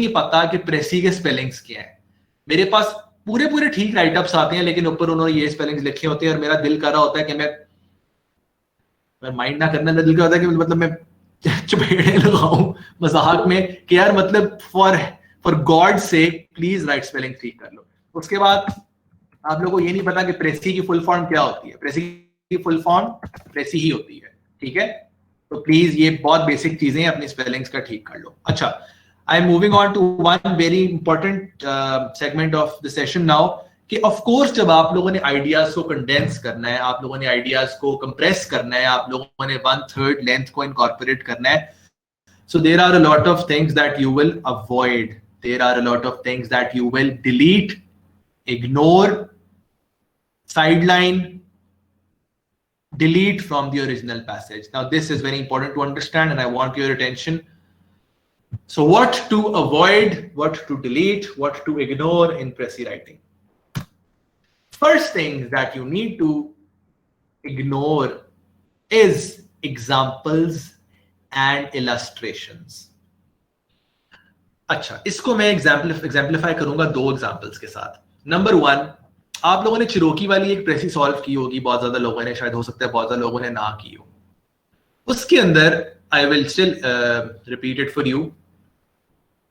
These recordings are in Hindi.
नहीं पता कि प्रेसी के स्पेलिंग्स क्या है। मेरे पास पूरे पूरे ठीक राइटअप्स आते हैं, लेकिन ऊपर उन्होंने ये स्पेलिंग्स लिखे होते हैं और मेरा दिल कर रहा होता है कि मैं माइंड ना करना, मेरा दिल कर रहा होता है कि मतलब मैं चपेड़े लगाऊं मजाक में कि यार मतलब for God sake please right spelling ठीक कर लो। उसके बाद आप लोगों को ये नहीं पता कि प्रेसी की फुल फॉर्म क्या होती है। प्रेसी की फुल फॉर्म प्रेसी ही होती है, ठीक है। तो प्लीज ये बहुत बेसिक चीजें अपनी स्पेलिंग्स का ठीक कर लो। अच्छा, I am moving on to one very important segment of the session now कि ऑफ कोर्स जब आप लोगों ने आइडियाज को कंडेंस करना है, आप लोगों ने आइडियाज को कंप्रेस करना है, आप लोगों ने 1/3 लेंथ को इनकॉर्पोरेट करना है, so there are a lot of things that you will avoid, there are a lot of things that you will delete, ignore, sideline, delete from the original passage. Now this is very important to understand and I want your attention. So what to avoid, what to delete, what to ignore in Prezi writing. First thing that you need to ignore is examples and illustrations. अच्छा, इसको मैं एग्जाम्पलीफाई करूंगा 2 एग्जांपल्स के साथ। नंबर 1, आप लोगों ने चिरोकी वाली एक प्रेसी सॉल्व की होगी, बहुत ज्यादा लोगों ने, शायद हो सकता है बहुत ज्यादा लोगों ने ना की हो। उसके अंदर I will still repeat it for you.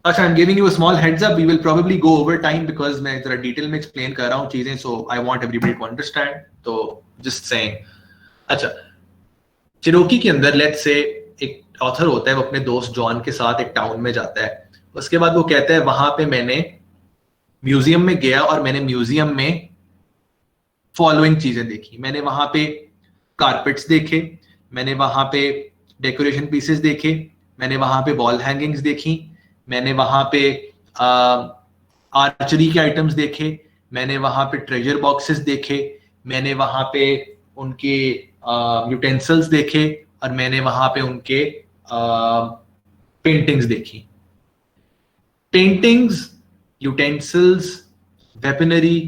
अच्छा, I am giving you a small heads up, we will probably go over time because मैं जरा डिटेल में एक्सप्लेन कर रहा हूं चीजें, so I want everybody to understand, तो जस्ट सेइंग। अच्छा, चिरोकी के अंदर लेट्स से एक ऑथर होता है, वो अपने दोस्त जॉन के साथ एक टाउन में जाता है। उसके बाद वो कहता है वहां पे मैंने म्यूजियम में गया और मैंने म्यूजियम में फॉलोइंग चीजें देखी। मैंने वहां पे कारपेट्स देखे, मैंने वहां पे डेकोरेशन पीसेस देखे, मैंने वहां पे वॉल हैंगिंग्स देखी, मैंने वहां पे आर्चरी के आइटम्स देखे, मैंने वहां पे ट्रेजर बॉक्सेस देखे, मैंने वहां पे उनके यूटेंसिल्स देखे और मैंने वहां पे उनके पेंटिंग्स देखी। Paintings, utensils, weaponry,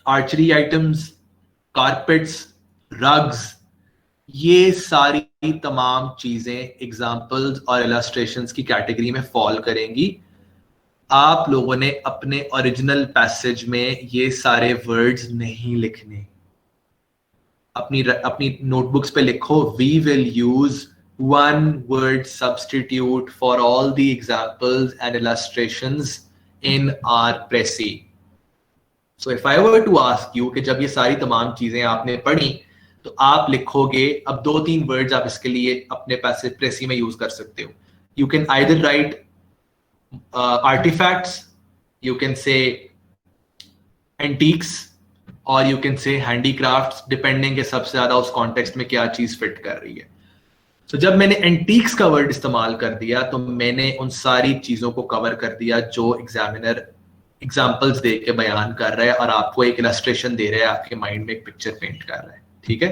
archery items, carpets, rugs, ये सारी तमाम चीजें एग्जाम्पल्स और इलस्ट्रेशंस की कैटेगरी में फॉल करेंगी। आप लोगों ने अपने ओरिजिनल पैसेज में ये सारे वर्ड्स नहीं लिखने। अपनी नोटबुक्स पे लिखो, we will use one word substitute for all the examples and illustrations in our Prezi. So if I were to ask you कि जब ये सारी तमाम चीजें आपने पढ़ी तो आप लिखोगे, अब 2-3 वर्ड्स आप इसके लिए अपने पैसे Prezi में यूज कर सकते हो। You can either write artifacts, you can say antiques, or you can say handicrafts, depending कि सबसे ज्यादा उस कॉन्टेक्स्ट में क्या चीज फिट कर रही है। तो जब मैंने एंटीक्स का वर्ड इस्तेमाल कर दिया तो मैंने उन सारी चीजों को कवर कर दिया जो एग्जामिनर एग्जांपल्स दे के बयान कर रहा है और आपको एक इलस्ट्रेशन दे रहा है, आपके माइंड में एक पिक्चर पेंट कर रहा है, ठीक है।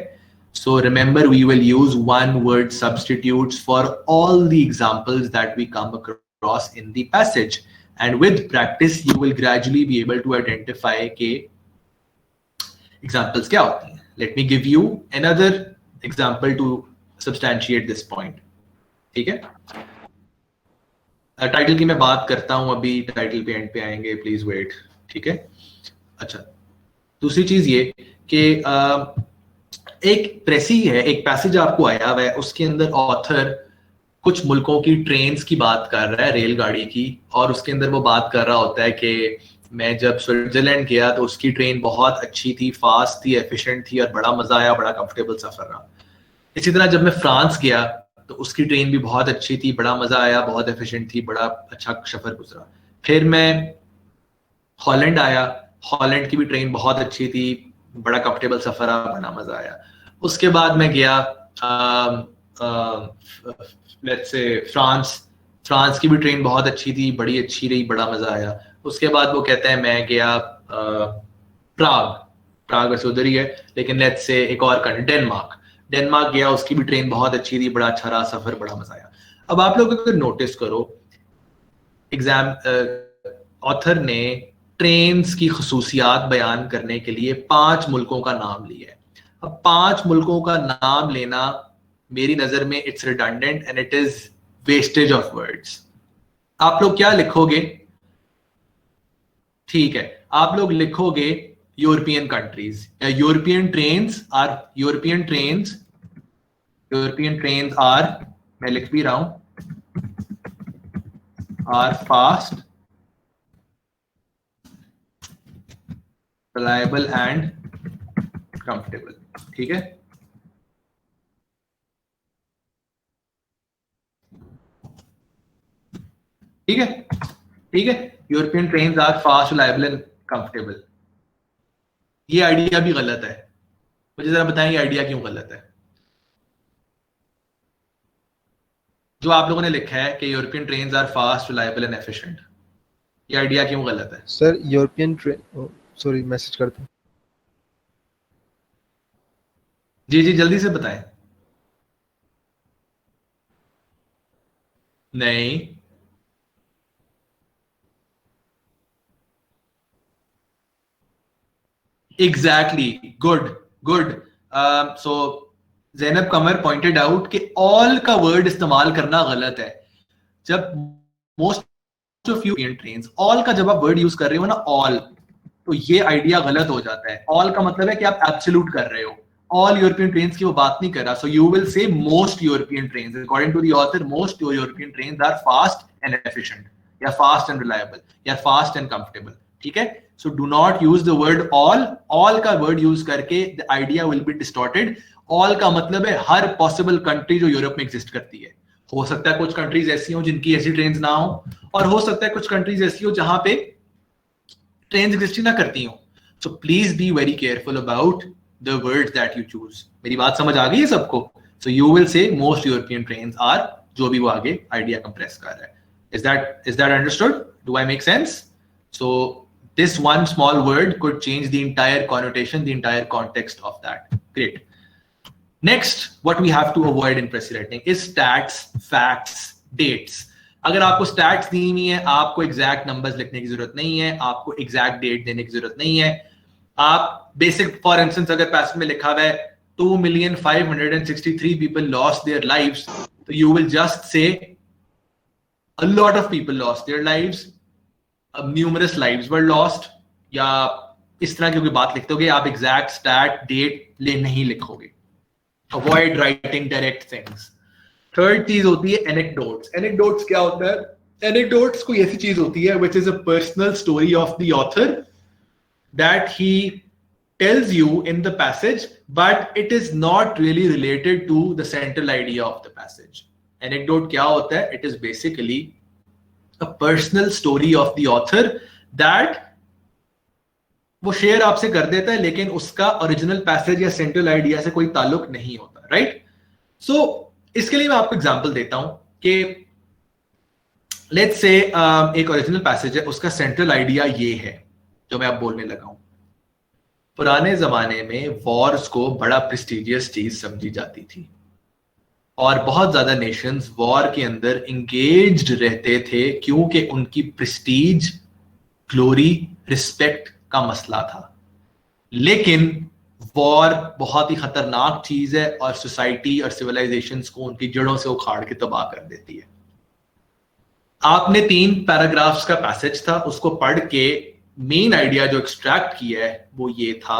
So remember, we will use one word substitutes for all the examples that we come across in the passage, and with practice you will gradually be able to identify के एग्जांपल्स क्या होती हैं। Let me give you another example to substantiate this point, ठीक है। टाइटल की मैं बात करता हूं, अभी टाइटल पे एंड पे आएंगे, प्लीज वेट, ठीक है। अच्छा, दूसरी चीज ये कि एक प्रेसी है, एक पैसेज आपको आया हुआ है, उसके अंदर ऑथर कुछ मुल्कों की ट्रेन्स की बात कर रहा है, रेलगाड़ी की, और उसके अंदर वो बात कर रहा होता है कि मैं जब स्विट्जरलैंड गया तो उसकी ट्रेन बहुत अच्छी थी, फास्ट थी, एफिशिएंट थी और बड़ा मजा आया, बड़ा कंफर्टेबल सफर रहा। इसी तरह जब मैं फ्रांस गया तो उसकी ट्रेन भी बहुत अच्छी थी, बड़ा मजा आया, बहुत एफिशिएंट थी, बड़ा अच्छा सफर गुजरा। फिर मैं हॉलैंड आया, हॉलैंड की भी ट्रेन बहुत अच्छी थी, बड़ा कंफर्टेबल सफर रहा, बड़ा मजा आया। उसके बाद मैं गया लेट्स से फ्रांस की भी ट्रेन बहुत अच्छी थी, बड़ी अच्छी रही, बड़ा मजा आया। उसके बाद वो कहता है मैं गया प्राग वैसे उधर ही है, लेकिन लेट्स से एक और कंट्री डेनमार्क गया, उसकी भी ट्रेन बहुत अच्छी थी, बड़ा अच्छा रहा सफर, बड़ा मजा आया। अब आप लोग अगर नोटिस करो, ऑथर ने ट्रेन्स की खसूसियात बयान करने के लिए 5 मुल्कों का नाम लिया है। अब 5 मुल्कों का नाम लेना मेरी नजर में it's redundant and it is wastage of words. आप लोग क्या लिखोगे? ठीक है, आप लोग लिखोगे European countries, European trains are, मैं लिख भी रहा हूं, are fast, reliable and comfortable. ठीक है, ठीक है, ठीक है, European trains are fast, reliable and comfortable. ये आइडिया भी गलत है, मुझे जरा बताएं ये आइडिया क्यों गलत है? जो आप लोगों ने लिखा है कि European trains are fast, reliable and efficient, ये आइडिया क्यों गलत है? Sir European train, sorry message करता हूँ। जी जी जल्दी से बताएं। नहीं, exactly, good, good. So Zainab Qamar pointed out कि ऑल का वर्ड इस्तेमाल करना गलत है। जब most of you trains, all का जब आप वर्ड यूज कर रहे हो ना, ऑल, तो ये आइडिया गलत हो जाता है। ऑल का मतलब है कि आप एब्सोल्यूट कर रहे हो, ऑल यूरोपियन ट्रेन्स की वो बात नहीं कर रहा। So you will say most European trains, according to the author most European trains are fast and efficient, या फास्ट एंड रिलायबल, या फास्ट एंड कंफर्टेबल। ठीक है, so do not use the word all. All का वर्ड यूज करके the idea will be distorted. All का मतलब है हर पॉसिबल कंट्री जो यूरोप में एग्जिस्ट करती है। हो सकता है कुछ कंट्रीज ऐसी हो जिनकी ऐसी ट्रेन्स ना हो, और हो सकता है कुछ कंट्रीज ऐसी हो जहां पे ट्रेन्स एग्जिस्ट ना करती हो। So please be very careful about the words that you choose. मेरी बात समझ आ गई है सबको? So you will say most European trains are, जो भी वो आगे आइडिया कंप्रेस कर रहा है। Is that understood? Do I make sense? So this one small word could change the entire connotation, the entire context of that. Great. Next, what we have to avoid in Pressy writing is stats, facts, dates. अगर आपको स्टैट्स दी हुई है, आपको एग्जैक्ट नंबर्स लिखने की जरूरत नहीं है, आपको एग्जैक्ट डेट देने की जरूरत नहीं है। आप बेसिक, फॉर इंस्टेंस अगर पैसेज में लिखा हुआ है 2,563 people lost their lives, तो you will just say a lot of people lost their lives, numerous lives were lost, या इस तरह की कोई बात लिखते होगे, आप एग्जैक्ट स्टैट डेट ले नहीं लिखोगे। Avoid writing direct things. Third चीज होती है एनेक्डोट्स। एनेक्डोट्स क्या होता है? एनेक्डोट्स कोई ऐसी चीज होती है which is a personal story of the author that he tells you in the passage, but it is not really related to the central idea of the passage. Anecdote क्या होता है? It is basically a personal story of the author that वो शेयर आपसे कर देता है, लेकिन उसका ओरिजिनल पैसेज या सेंट्रल आइडिया से कोई ताल्लुक नहीं होता। राइट? सो इसके लिए मैं आपको एग्जांपल देता हूं कि लेट्स से एक ओरिजिनल पैसेज है, उसका सेंट्रल आइडिया ये है जो मैं अब बोलने लगा हूं। पुराने जमाने में वॉर्स को बड़ा प्रेस्टिजियस चीज समझी जाती थी, और बहुत ज्यादा नेशंस वॉर के अंदर इंगेज्ड रहते थे क्योंकि उनकी प्रेस्टीज, ग्लोरी, रिस्पेक्ट का मसला था। लेकिन वॉर बहुत ही खतरनाक चीज है और सोसाइटी और सिविलाइजेशंस को उनकी जड़ों से उखाड़ के तबाह कर देती है। आपने 3 पैराग्राफ्स का पैसेज था, उसको पढ़ के मेन आइडिया जो एक्सट्रैक्ट किया है वो ये था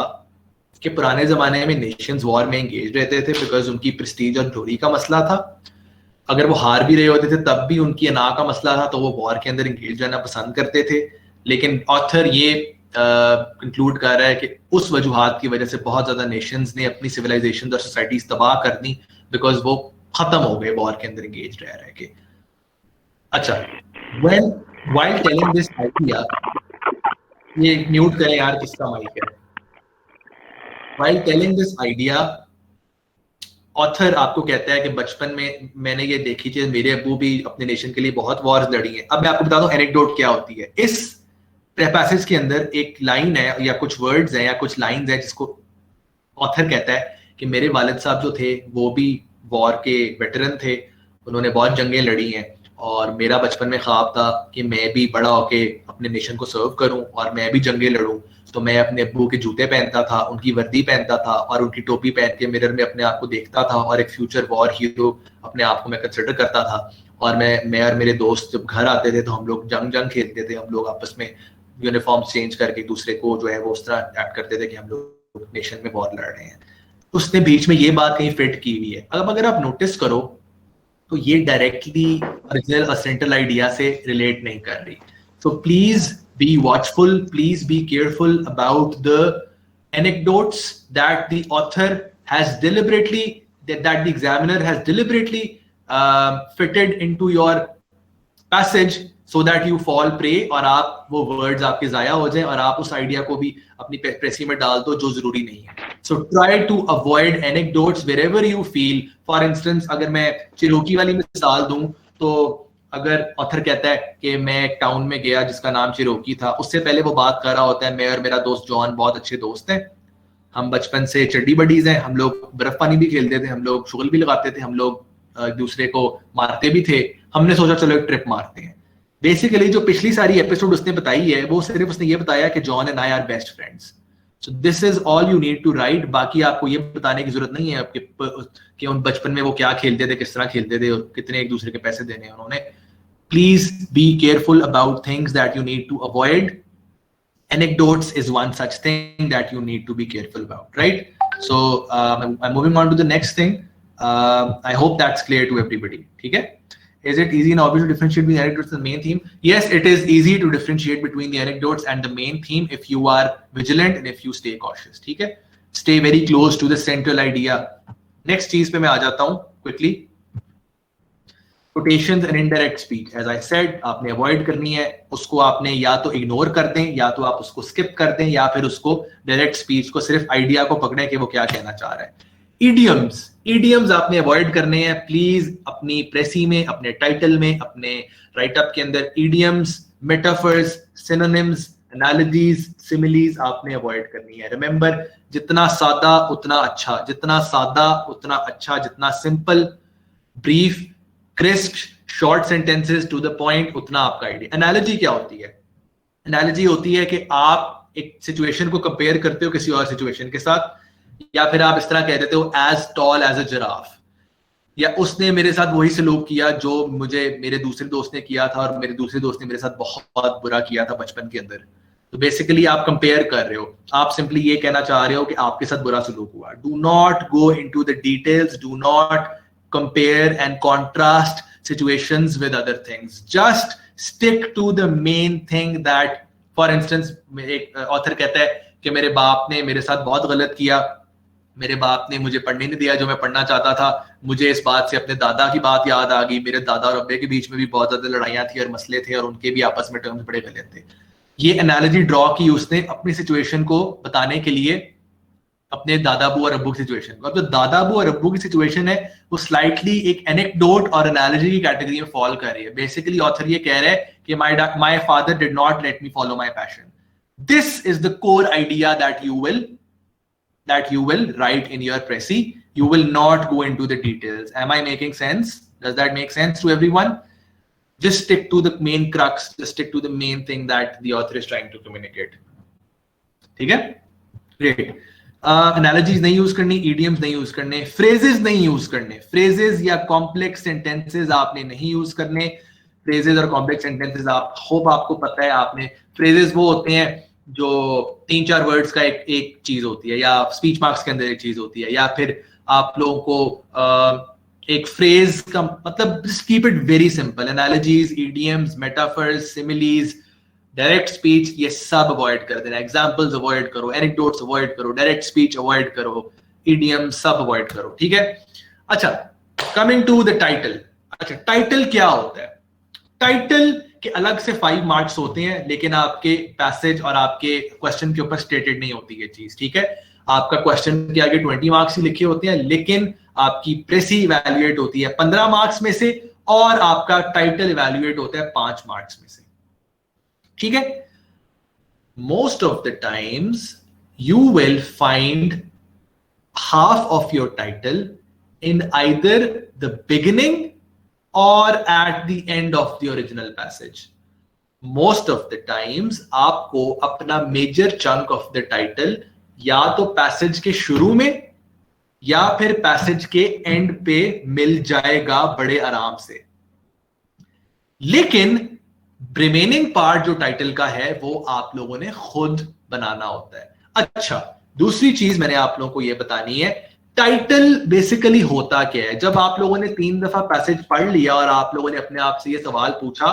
कि पुराने जमाने में नेशंस वॉर में एंगेज रहते थे बिकॉज उनकी प्रेस्टीज और ग्लोरी का मसला था। अगर वो हार भी रहे होते थे तब भी उनकी अना का मसला था, तो वो वॉर के अंदर एंगेज रहना पसंद करते थे। लेकिन ऑथर ये कंक्लूड कर रहा है कि उस वजूहात की वजह से बहुत ज्यादा नेशंस ने अपनी सिविलाइजेशन और सोसाइटीज तबाह कर दी बिकॉज वो खत्म हो गए वॉर के अंदर एंगेज रह के। अच्छा, while telling this idea, ये म्यूट करें यार, किसका माइक है? While telling this idea, author आपको कहता है कि बचपन में मैंने ये देखी चीज, मेरे अब्बू भी अपने नेशन के लिए बहुत वॉर्स लड़ी हैं। अब मैं आपको बता दूं एनेक्डोट क्या होती है। इस पैसेज के अंदर एक लाइन है या कुछ वर्ड्स हैं या कुछ लाइंस हैं जिसको ऑथर कहता है कि मेरे वालिद साहब जो थे वो भी वॉर के वेटरन थे, उन्होंने बहुत जंगें लड़ी हैं, और मेरा बचपन में ख्वाब था कि मैं भी बड़ा होके अपने नेशन को सर्व करूं और मैं भी जंगें लड़ूं। तो मैं अपने अब्बू के जूते पहनता था, उनकी वर्दी पहनता था और उनकी टोपी पहन के मिरर में अपने आप को देखता था और एक फ्यूचर वॉर हीरो अपने आप को मैं कंसिडर करता था। और मैं और मेरे दोस्त जब घर आते थे तो हम लोग जंग खेलते थे, हम लोग आपस में यूनिफॉर्म चेंज करके एक दूसरे को जो है वो उस तरह एक्ट करते थे कि हम लोग नेशन में वॉर लड़ रहे हैं। उसने बीच में ये बात कहीं फिट की हुई है। अब अगर आप नोटिस करो तो ये डायरेक्टली ओरिजिनल सेंट्रल आइडिया से रिलेट नहीं कर रही। सो please be watchful, please be careful about the anecdotes that the author has deliberately, that the examiner has deliberately fitted into your passage so that you fall prey, और आप वो words आपके जाया हो जाए और आप उस आइडिया को भी अपनी प्रेसी में डाल दो जो जरूरी नहीं है। So try to avoid anecdotes wherever you feel. For instance, अगर मैं चिरोकी वाली मिसाल दूं तो अगर ऑथर कहता है कि मैं एक टाउन में गया जिसका नाम चिरोकी था, उससे पहले वो बात कर रहा होता है मैं और मेरा दोस्त जॉन बहुत अच्छे दोस्त हैं, हम बचपन से चड्डी बडीज हैं, हम लोग बर्फ पानी भी खेलते थे, हम लोग शुगल भी लगाते थे, हम लोग एक दूसरे को मारते भी थे, हमने सोचा चलो एक ट्रिप मारते हैं। बेसिकली जो पिछली सारी एपिसोड उसने बताई है वो सिर्फ उसने ये बताया कि John and I are best friends. So this is all you need to write. बाकी आपको ये बताने की जरूरत नहीं है आपके कि उन बचपन में वो क्या खेलते थे, किस तरह खेलते थे, कितने एक दूसरे के पैसे देने उन्होंने। Please be careful about things that you need to avoid. Anecdotes is one such thing that you need to be careful about, right? So I'm moving on to the next thing. I hope that's clear to everybody. Okay? Is it easy and obvious to differentiate between anecdotes and the main theme? Yes, it is easy to differentiate between the anecdotes and the main theme if you are vigilant and if you stay cautious. Okay? Stay very close to the central idea. Next चीज पे मैं आ जाता हूँ quickly. Quotations and indirect speech, as I said, आपने अवॉइड करनी है, उसको आपने या तो इग्नोर कर दें या तो आप उसको स्किप कर दें या फिर उसको डायरेक्ट स्पीच को सिर्फ आइडिया को पकड़ें कि वो क्या कहना चाह रहा है। इडियम्स आपने अवॉइड करने हैं प्लीज, अपनी प्रेसी में, अपने टाइटल में, अपने राइटअप के अंदर idioms, metaphors, synonyms, analogies, similes आपने अवॉइड करनी है। रिमेंबर, जितना सादा उतना अच्छा, जितना सादा उतना अच्छा, जितना simple, brief, crisp, short sentences to the point, उतना आपका आइडिया। एनालॉजी क्या होती है? एनालॉजी होती है कि आप एक सिचुएशन को कंपेयर करते हो किसी और सिचुएशन के साथ, या फिर आप इस तरह कह देते हो as tall as a giraffe, या उसने मेरे साथ वही सलूक किया जो मुझे मेरे दूसरे दोस्त ने किया था और मेरे दूसरे दोस्त ने मेरे साथ बहुत बुरा किया था बचपन के अंदर। तो बेसिकली आप कंपेयर कर रहे हो, आप सिंपली ये कहना चाह रहे हो कि आपके साथ बुरा सलूक हुआ। Do not go into the details, do not compare and contrast situations with other things. Just stick to the main thing that, for instance, एक ऑथर कहता है कि मेरे बाप ने मेरे साथ बहुत गलत किया, मेरे बाप ने मुझे पढ़ने नहीं दिया जो मैं पढ़ना चाहता था, मुझे इस बात से अपने दादा की बात याद आ गई, मेरे दादा और अब्बे के बीच में भी बहुत ज्यादा लड़ाइयाँ थी और मसले थे और उनके भी आपस में टर्म्स बड़े गलत थे। ये एनालॉजी ड्रॉ की उसने अपनी सिचुएशन को बताने के लिए, अपने दादाबू और अब्बू की सिचुएशन को। अब जो दादाबू और अब्बू की सिचुएशन है वो स्लाइटली एक एनेक्डोट और एनालॉजी की कैटेगरी में फॉल कर रही है। बेसिकली ऑथर ये कह रहा है कि my father did not let me follow my passion. This is the core idea that you will write in your precis. You will not go into the details. Am I making sense? Does that make sense to everyone? Just stick to the main crux. Just stick to the main thing that the author is trying to communicate. ठीक है? Great. Analogies नहीं यूज करनी, idioms नहीं यूज करने, phrases नहीं यूज करने, phrases या complex sentences आपने नहीं यूज करने। phrases और complex sentences आप hope आपको पता है, आपने phrases वो होते हैं जो 3-4 वर्ड्स का एक चीज होती है, या स्पीच मार्क्स के अंदर एक चीज होती है, या फिर आप लोगों को एक फ्रेज का मतलब keep it very simple. Analogies, idioms, metaphors, similes, direct speech, ये सब अवॉइड कर देना। एग्जांपल्स अवॉइड करो, एनेक्डोट्स अवॉइड करो, डायरेक्ट स्पीच अवॉइड करो, इडियम सब अवॉइड करो। ठीक है? अच्छा, कमिंग टू द टाइटल। अच्छा, टाइटल क्या होता है? टाइटल के अलग से 5 मार्क्स होते हैं, लेकिन आपके पैसेज और आपके क्वेश्चन के ऊपर स्टेटेड नहीं होती ये चीज। ठीक है? आपका क्वेश्चन के आगे 20 मार्क्स ही लिखे होते हैं, लेकिन आपकी प्रेसी इवैल्यूएट होती है 15 मार्क्स में से, और आपका टाइटल इवैल्यूएट होता है 5 मार्क्स में से। ठीक है? Most of the times you will find half of your title in either the beginning or at the end of the original passage. Most of the times आपको अपना major chunk of the title या तो passage के शुरू में या फिर passage के end पे मिल जाएगा बड़े आराम से। लेकिन रिमेनिंग पार्ट जो टाइटल का है वो आप लोगों ने खुद बनाना होता है। अच्छा, दूसरी चीज मैंने आप लोगों को यह बतानी है, टाइटल बेसिकली होता क्या है। जब आप लोगों ने 3 दफा पैसेज पढ़ लिया और आप लोगों ने अपने आप से यह सवाल पूछा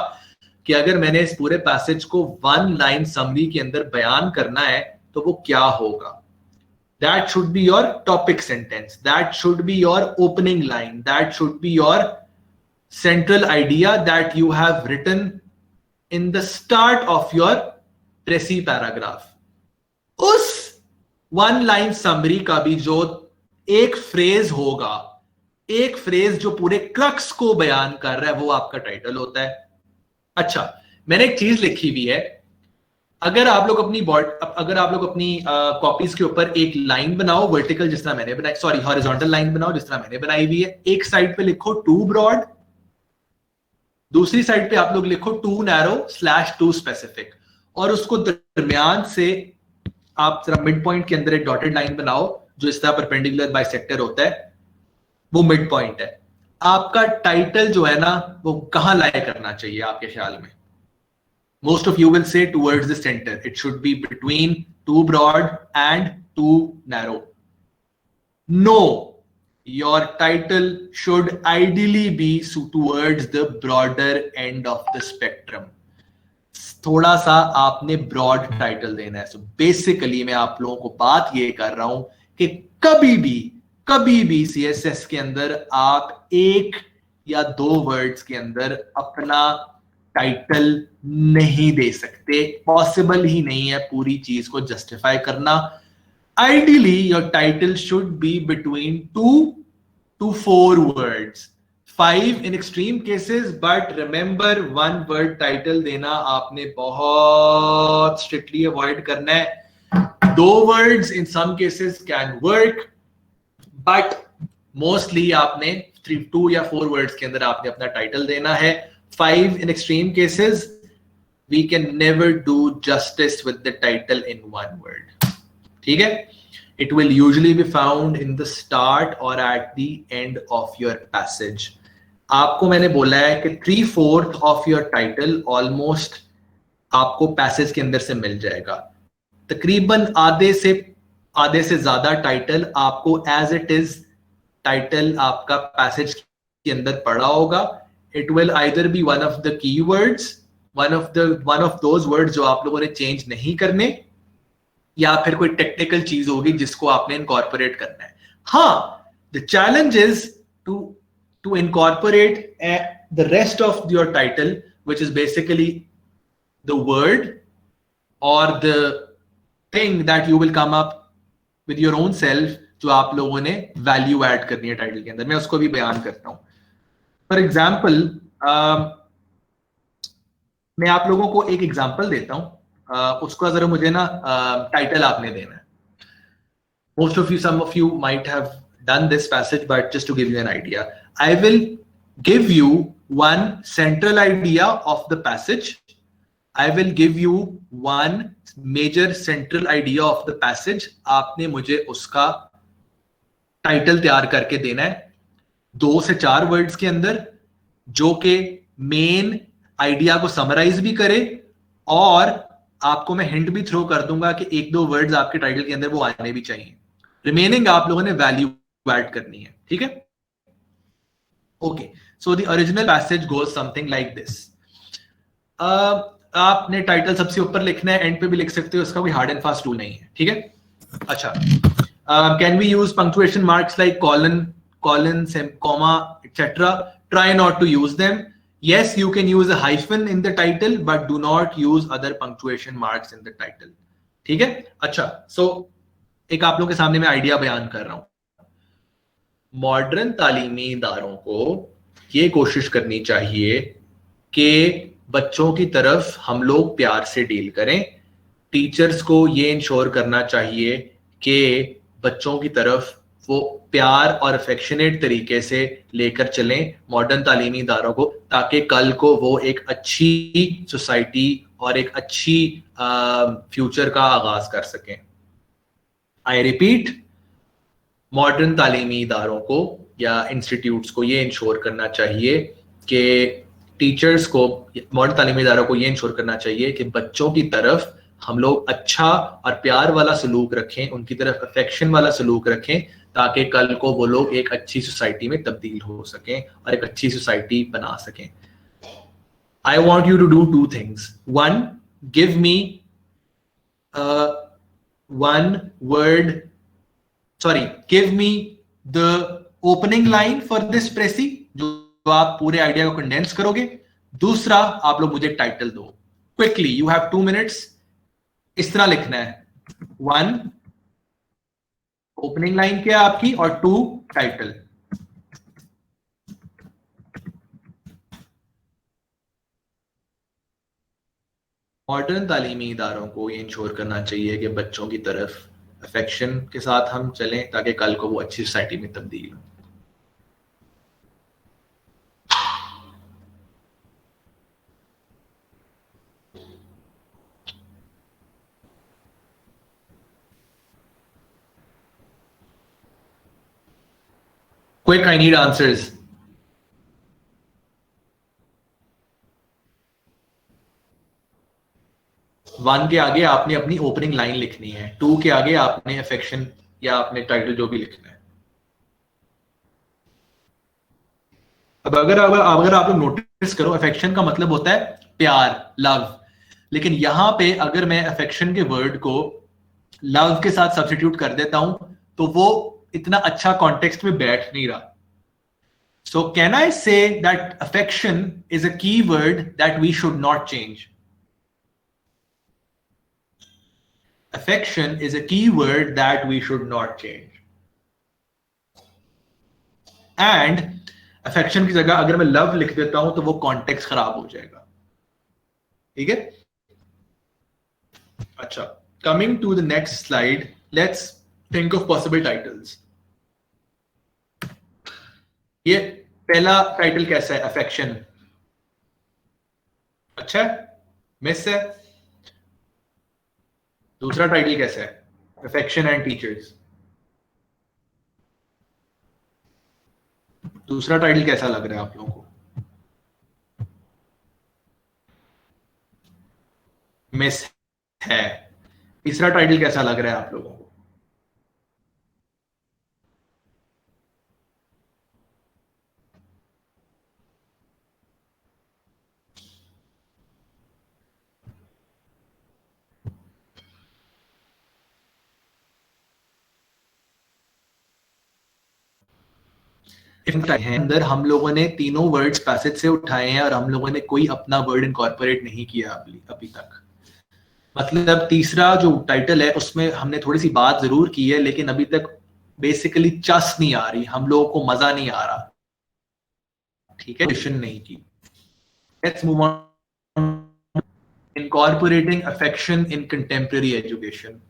कि अगर मैंने इस पूरे पैसेज को 1 लाइन समरी के अंदर बयान करना है तो वो क्या होगा, that should be your topic sentence, that should be your opening line, that should be your central idea that you have written in the start of your precis paragraph. उस 1 लाइन समरी का भी जो एक फ्रेज होगा, एक फ्रेज जो पूरे क्रक्स को बयान कर रहा है, वो आपका टाइटल होता है। अच्छा, मैंने एक चीज लिखी हुई है, अगर आप लोग अपनी कॉपीज के ऊपर एक लाइन बनाओ वर्टिकल जिस तरह मैंने बनाई, सॉरी हॉरिजॉन्टल लाइन बनाओ जिस तरह मैंने बनाई हुई है, एक साइड पे लिखो टू ब्रॉड, दूसरी साइड पे आप लोग लिखो टू नैरो / टू स्पेसिफिक, और उसको दरमियान से आप जरा मिड पॉइंट के अंदर एक डॉटेड लाइन बनाओ जो इस तरह परपेंडिकुलर बाइसेक्टर होता है, वो मिड पॉइंट है। आपका टाइटल जो है ना वो कहां लाए करना चाहिए आपके ख्याल में? Most of you will say towards the center. It should be between too broad and too narrow. No, your title should ideally be towards the broader end of the spectrum. थोड़ा सा आपने ब्रॉड टाइटल देना है। So basically मैं आप लोगों को बात ये कर रहा हूं कि कभी भी CSS के अंदर आप 1 या 2 वर्ड्स के अंदर अपना टाइटल नहीं दे सकते, पॉसिबल ही नहीं है पूरी चीज को जस्टिफाई करना। Ideally your title should be between 2 to 4 words, 5 in extreme cases, but remember 1 word title देना आपने बहुत स्ट्रिक्टली अवॉइड करना है। 2 words in some cases can work, but mostly आपने 2 या 4 वर्ड्स के अंदर आपने अपना टाइटल देना है। 5 in extreme cases, we can never do justice with the title in 1 word. ठीक है? It will usually be found in the start or at the end of your passage. आपको मैंने बोला है कि 3/4 of your title almost आपको पैसेज के अंदर से मिल जाएगा। तकरीबन आधे से ज्यादा टाइटल आपको एज इट इज टाइटल आपका पैसेज के अंदर पड़ा होगा। It will either be one of the keywords, one of those words जो आप लोगों ने चेंज नहीं करने, या फिर कोई टेक्निकल चीज होगी जिसको आपने इनकॉर्पोरेट करना है। हाँ, the challenge is to incorporate the rest of your title, which is basically the word or the thing that you will come up with your own self, जो आप लोगों ने वैल्यू ऐड करनी है टाइटल के अंदर। मैं उसको भी बयान करता हूं। फॉर एग्जाम्पल मैं आप लोगों को एक एग्जाम्पल देता हूं, उसका जरा मुझे ना टाइटल आपने देना है। some of you might have done this passage, but just to give you an idea, I will give you one central idea of the passage. I will give you one major central idea of the passage. आपने मुझे उसका टाइटल तैयार करके देना है 2 से 4 वर्ड्स के अंदर, जो कि मेन आइडिया को समराइज भी करे, और आपको मैं हिंट भी थ्रो कर दूंगा कि 1-2 वर्ड्स आपके टाइटल के अंदर वो आने भी चाहिए। रिमेनिंग आप लोगों ने वैल्यू ऐड करनी है। ठीक है? Okay, so the original passage goes something like this. आपने टाइटल सबसे ऊपर लिखना है, एंड पे भी लिख सकते हो, उसका कोई हार्ड एंड फास्ट रूल नहीं है। ठीक है? अच्छा, can we use punctuation marks like colon, comma, etc.? Try not to use them. Yes, you can use a hyphen in the title, but do not use other punctuation marks in the title. ठीक है? अच्छा, so एक आप लोगों के सामने मैं आइडिया बयान कर रहा हूं। मॉडर्न तालीमी इदारों को ये कोशिश करनी चाहिए कि बच्चों की तरफ हम लोग प्यार से डील करें। टीचर्स को ये इंश्योर करना चाहिए कि बच्चों की तरफ वो प्यार और अफेक्शनेट तरीके से लेकर चलें मॉडर्न तालीमी इदारों को, ताकि कल को वो एक अच्छी सोसाइटी और एक अच्छी फ्यूचर का आगाज कर सकें। आई रिपीट, मॉडर्न तालीमी इदारों को या इंस्टीट्यूट्स को ये इंश्योर करना चाहिए कि टीचर्स को, मॉडर्न तालीमी इदारों को ये इंश्योर करना चाहिए कि बच्चों की तरफ हम लोग अच्छा और प्यार वाला सलूक रखें, उनकी तरफ अफेक्शन वाला सलूक रखें, ताकि कल को वो लोग एक अच्छी सोसाइटी में तब्दील हो सकें और एक अच्छी सोसाइटी बना सकें. I want you to do two things. One, give me give me the opening line for this Prezi, जो आप पूरे आइडिया को कंडेंस करोगे. दूसरा, आप लोग मुझे टाइटल दो. Quickly, you have 2 minutes. इस तरह लिखना है. 1, ओपनिंग लाइन क्या है आपकी, और 2, टाइटल. मॉडर्न तालीमी इदारों को ये इंश्योर करना चाहिए कि बच्चों की तरफ अफेक्शन के साथ हम चलें, ताकि कल को वो अच्छी सोसाइटी में तब्दील हो. Quick, I need answers. One के आगे आपने अपनी ओपनिंग लाइन लिखनी है. 2 के आगे आपने अफेक्शन या आपने टाइटल जो भी लिखना है. अब अगर आप लोग नोटिस करो, अफेक्शन का मतलब होता है प्यार, लव. लेकिन यहां पे अगर मैं अफेक्शन के वर्ड को लव के साथ सब्स्टिट्यूट कर देता हूं तो वो इतना अच्छा कॉन्टेक्स्ट में बैठ नहीं रहा. So can I say that affection is a key word that we should not change. Affection is a key word that we should not change. And affection की जगह अगर मैं love लिख देता हूं तो वो context खराब हो जाएगा. ठीक है? अच्छा, coming to the next slide, let's think of possible titles. ये पहला टाइटल कैसा है? affection. अच्छा, मिस है. दूसरा टाइटल कैसा है? Affection and teachers. दूसरा टाइटल कैसा लग रहा है आप लोगों को? मिस है. तीसरा टाइटल कैसा लग रहा है आप लोगों को? अंदर हम लोगों ने तीनों वर्ड्स पैसेज से उठाए हैं और हम लोगों ने कोई अपना वर्ड इनकॉर्पोरेट नहीं किया अभी तक. मतलब तीसरा जो टाइटल है उसमें हमने थोड़ी सी बात जरूर की है, लेकिन अभी तक बेसिकली चस नहीं आ रही, हम लोगों को मजा नहीं आ रहा. ठीक है, नहीं की. Let's move on. Incorporating affection in contemporary education.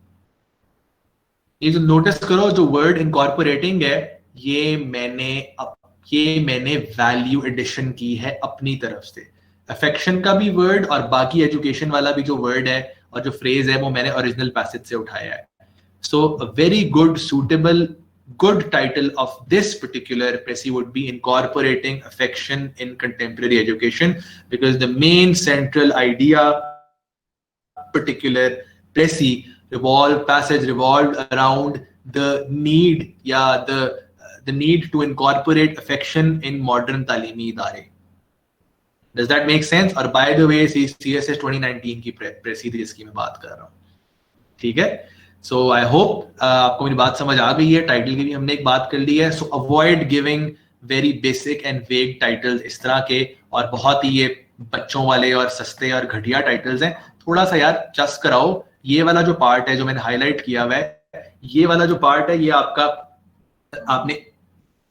ये जो नोटिस करो, जो वर्ड इनकॉर्पोरेटिंग है, ये मैंने वैल्यू एडिशन की है अपनी तरफ से. अफेक्शन का भी वर्ड और बाकी एजुकेशन वाला भी जो वर्ड है और जो फ्रेज है वो मैंने ओरिजिनल पैसेज से उठाया है. So a very good suitable good title of this particular Prezi would be incorporating affection in contemporary education, because the main central idea particular Prezi passage revolved around the need, the need to incorporate affection in modern तालीमी इदारे. Does that make sense? और by the way, CSS 2019 की Prezi जिसकी मैं बात कर रहा हूँ. ठीक है. So I hope आपको मेरी बात समझ आ गई है. टाइटल की भी हमने एक बात कर ली है. So avoid giving very basic and vague titles इस तरह के, और बहुत ही ये बच्चों वाले और सस्ते और घटिया टाइटल्स हैं. थोड़ा सा यार चस कराओ. ये वाला जो पार्ट है जो मैंने हाईलाइट किया हुआ है, ये वाला जो पार्ट है, ये आपने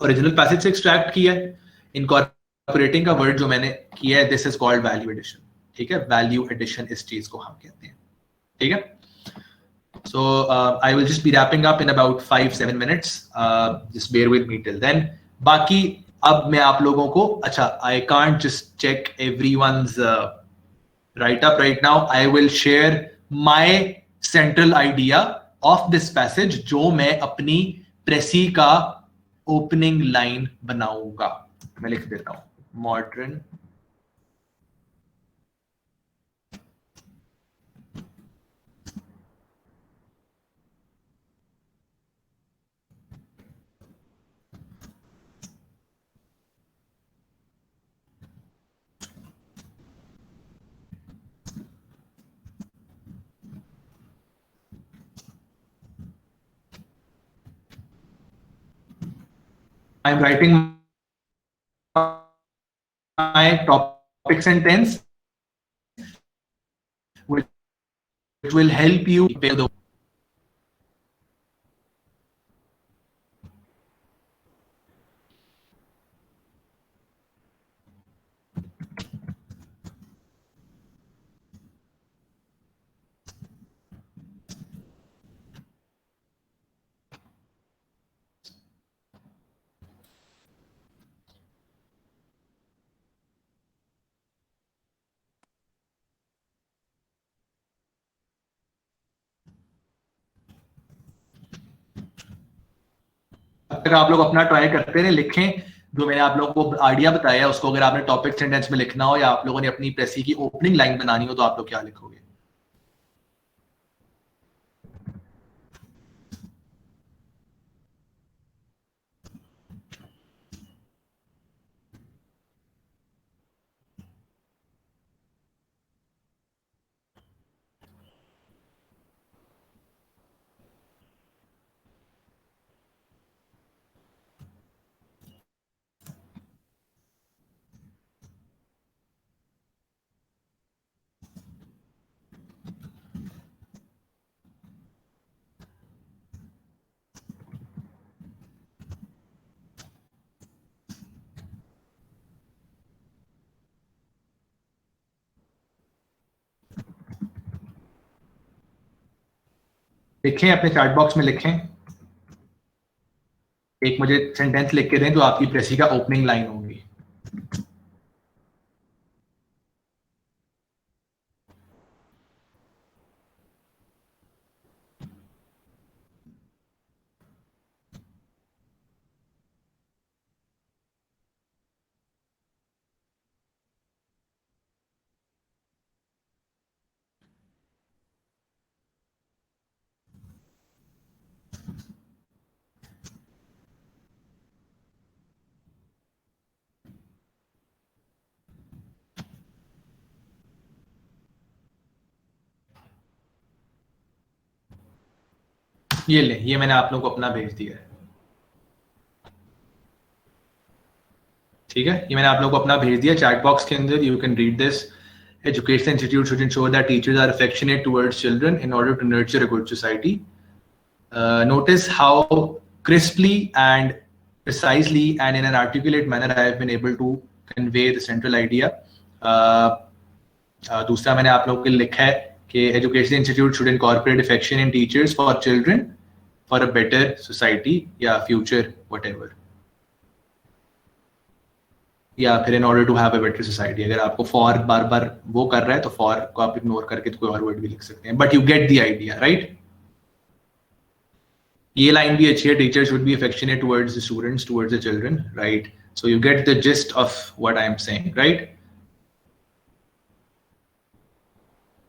ओरिजिनल पैसेज से एक्सट्रैक्ट किया है. इनकॉर्पोरेटिंग का वर्ड जो मैंने किया है, this is called value addition. ठीक है, वैल्यू एडिशन इस चीज को हम कहते हैं. ठीक है. So I will just be wrapping up in about 5-7 minutes. Just bear with me till then. बाकी अब मैं आप लोगों को, अच्छा, I can't just check everyone's write up right now. I will share my central idea of this passage जो मैं अपनी Prezi का opening line बनाऊंगा. मैं लिख देता हूँ. Modern I am writing my topic sentence which will help you prepare the अगर आप लोग अपना ट्राई करते रहे, लिखें जो मैंने आप लोगों को आइडिया बताया उसको, अगर आपने टॉपिक सेंटेंस में लिखना हो या आप लोगों ने अपनी प्रेसी की ओपनिंग लाइन बनानी हो तो आप लोग क्या लिखोगे? लिखें, अपने चैट बॉक्स में लिखें, एक मुझे सेंटेंस लिख के दें जो आपकी प्रेसी का ओपनिंग लाइन होगी। ये ले, ये मैंने आप लोगों को अपना भेज दिया है, ठीक है, ये मैंने आप लोगों को अपना भेज दिया चैट बॉक्स के अंदर। You can read this. Education institute should ensure that teachers are affectionate towards children in order to nurture a good society. Notice how crisply and precisely and in an articulate manner I have been able to convey the central idea. दूसरा मैंने आप लोगों के लिए लिखा है कि Education Institute should incorporate affection in teachers for children for a better society या future whatever. या फिर in order to have a better society. अगर आपको फॉर बार बार वो कर रहा है तो फॉर को आप इग्नोर करके तो कोई और वर्ड भी लिख सकते हैं, but you get the idea, right? ये लाइन भी अच्छी है, teacher should be affectionate towards the students, towards the children, right? So you get the gist of what I am saying, right?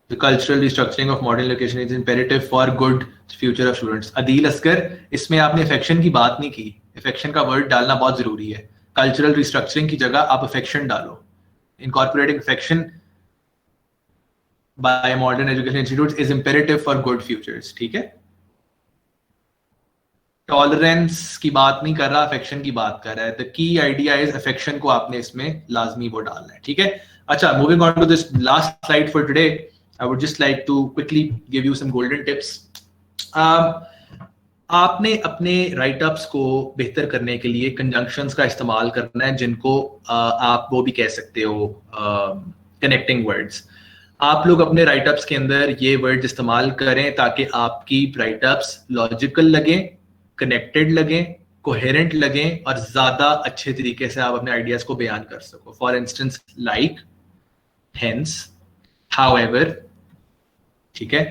The cultural restructuring of modern education is imperative for good future of students. Adeel Asghar, इसमें आपने affection की बात नहीं की, affection का वर्ड डालना बहुत जरूरी है। कल्चरल रिस्ट्रक्चरिंग की जगह आप अफेक्शन डालो। Incorporating affection bye modern education institutes is imperative for good futures, ठीक है? टॉलरेंस की बात नहीं कर रहा, अफेक्शन की बात कर रहा है। The key idea is affection को आपने इसमें लाजमी वो डालना है, ठीक है? अच्छा, moving on to this last slide for today, I would just like to quickly give you some golden tips. आपने अपने राइटअप्स को बेहतर करने के लिए कंजंक्शंस का इस्तेमाल करना है, जिनको आप वो भी कह सकते हो कनेक्टिंग वर्ड्स। आप लोग अपने राइटअप्स के अंदर ये वर्ड्स इस्तेमाल करें ताकि आपकी राइटअप्स लॉजिकल लगें, कनेक्टेड लगें, कोहेरेंट लगें और ज्यादा अच्छे तरीके से आप अपने आइडियाज को बयान कर सको। For instance like, hence, however, ठीक है?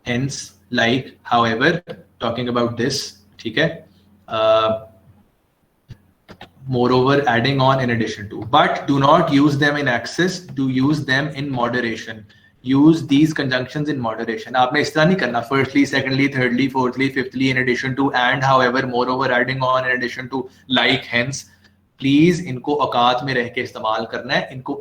Hence, like, however, talking about this, ठीक है? Moreover, adding on, in addition to, but do not use them in excess, do use them in moderation. Use these conjunctions in moderation. आपने इस तरह नहीं करना firstly, secondly, thirdly, fourthly, fifthly, in addition to, and, however, moreover, adding on, in addition to, like, hence. Please इनको औकात में रह के इस्तेमाल करना है, इनको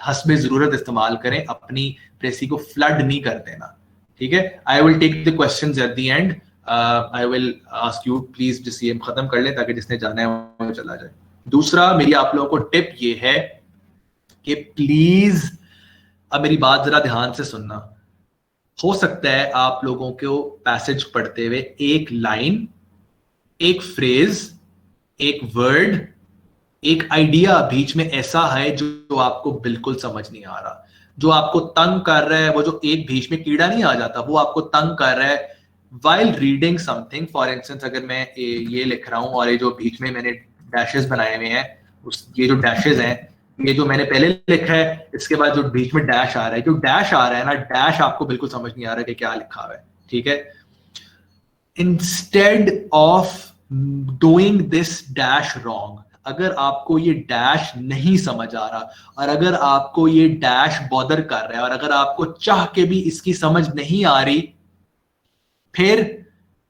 हस्बे जरूरत इस्तेमाल करें, अपनी प्रेसी को फ्लड नहीं कर देना, ठीक है? I will take the questions at the end. I will ask you please जिस ये खत्म कर लें ताकि जिसने जाना है वो चला जाए। दूसरा मेरी आप लोगों को टिप ये है कि प्लीज अब मेरी बात जरा ध्यान से सुनना। हो सकता है आप लोगों को पैसेज पढ़ते हुए एक लाइन, एक फ्रेज, एक वर्ड, एक आइडिया बीच में ऐसा है जो आपको बिल्कुल समझ नहीं आ रहा, जो आपको तंग कर रहा है, वो जो एक बीच में कीड़ा नहीं आ जाता वो आपको तंग कर रहा है while reading something। For instance अगर मैं ये लिख रहा हूं और ये जो बीच में मैंने डैशेस बनाए हुए हैं, ये जो डैशेस हैं, ये जो मैंने पहले लिखा है, इसके बाद जो बीच में डैश आ रहा है, जो डैश आ रहा है ना, डैश आपको बिल्कुल समझ नहीं आ रहा कि क्या लिखा हुआ है, ठीक है। Instead of doing this dash wrong, अगर आपको ये डैश नहीं समझ आ रहा और अगर आपको ये डैश बॉदर कर रहा है और अगर आपको चाह के भी इसकी समझ नहीं आ रही, फिर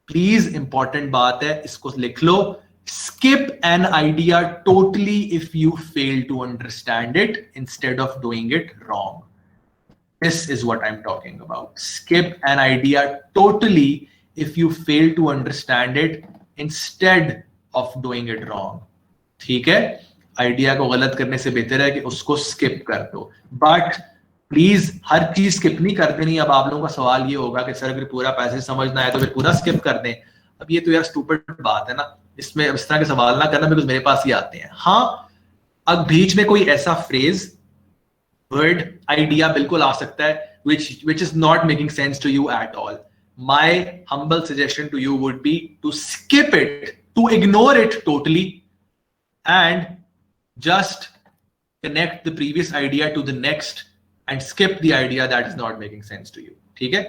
प्लीज इंपॉर्टेंट बात है, इसको लिख लो, skip an idea totally if you fail to understand it instead of doing it wrong. This is what I'm talking about. Skip an idea totally if you fail to understand it instead of doing it wrong. ठीक है, आइडिया को गलत करने से बेहतर है कि उसको स्किप कर दो, बट प्लीज हर चीज स्किप नहीं कर देनी। अब आप लोगों का सवाल ये होगा कि सर अगर पूरा पैसेज समझना है तो फिर पूरा स्किप कर दें। अब ये तो यार स्टूपिड बात है ना, इसमें इस तरह के सवाल ना करना, बिकॉज मेरे पास ही आते हैं। हाँ, अब बीच में कोई ऐसा फ्रेज, वर्ड, आइडिया बिल्कुल आ सकता है which is not making sense to you at all. My humble suggestion to you would be to skip it, to ignore it totally and just connect the previous idea to the next and skip the idea that is not making sense to you. ठीक है।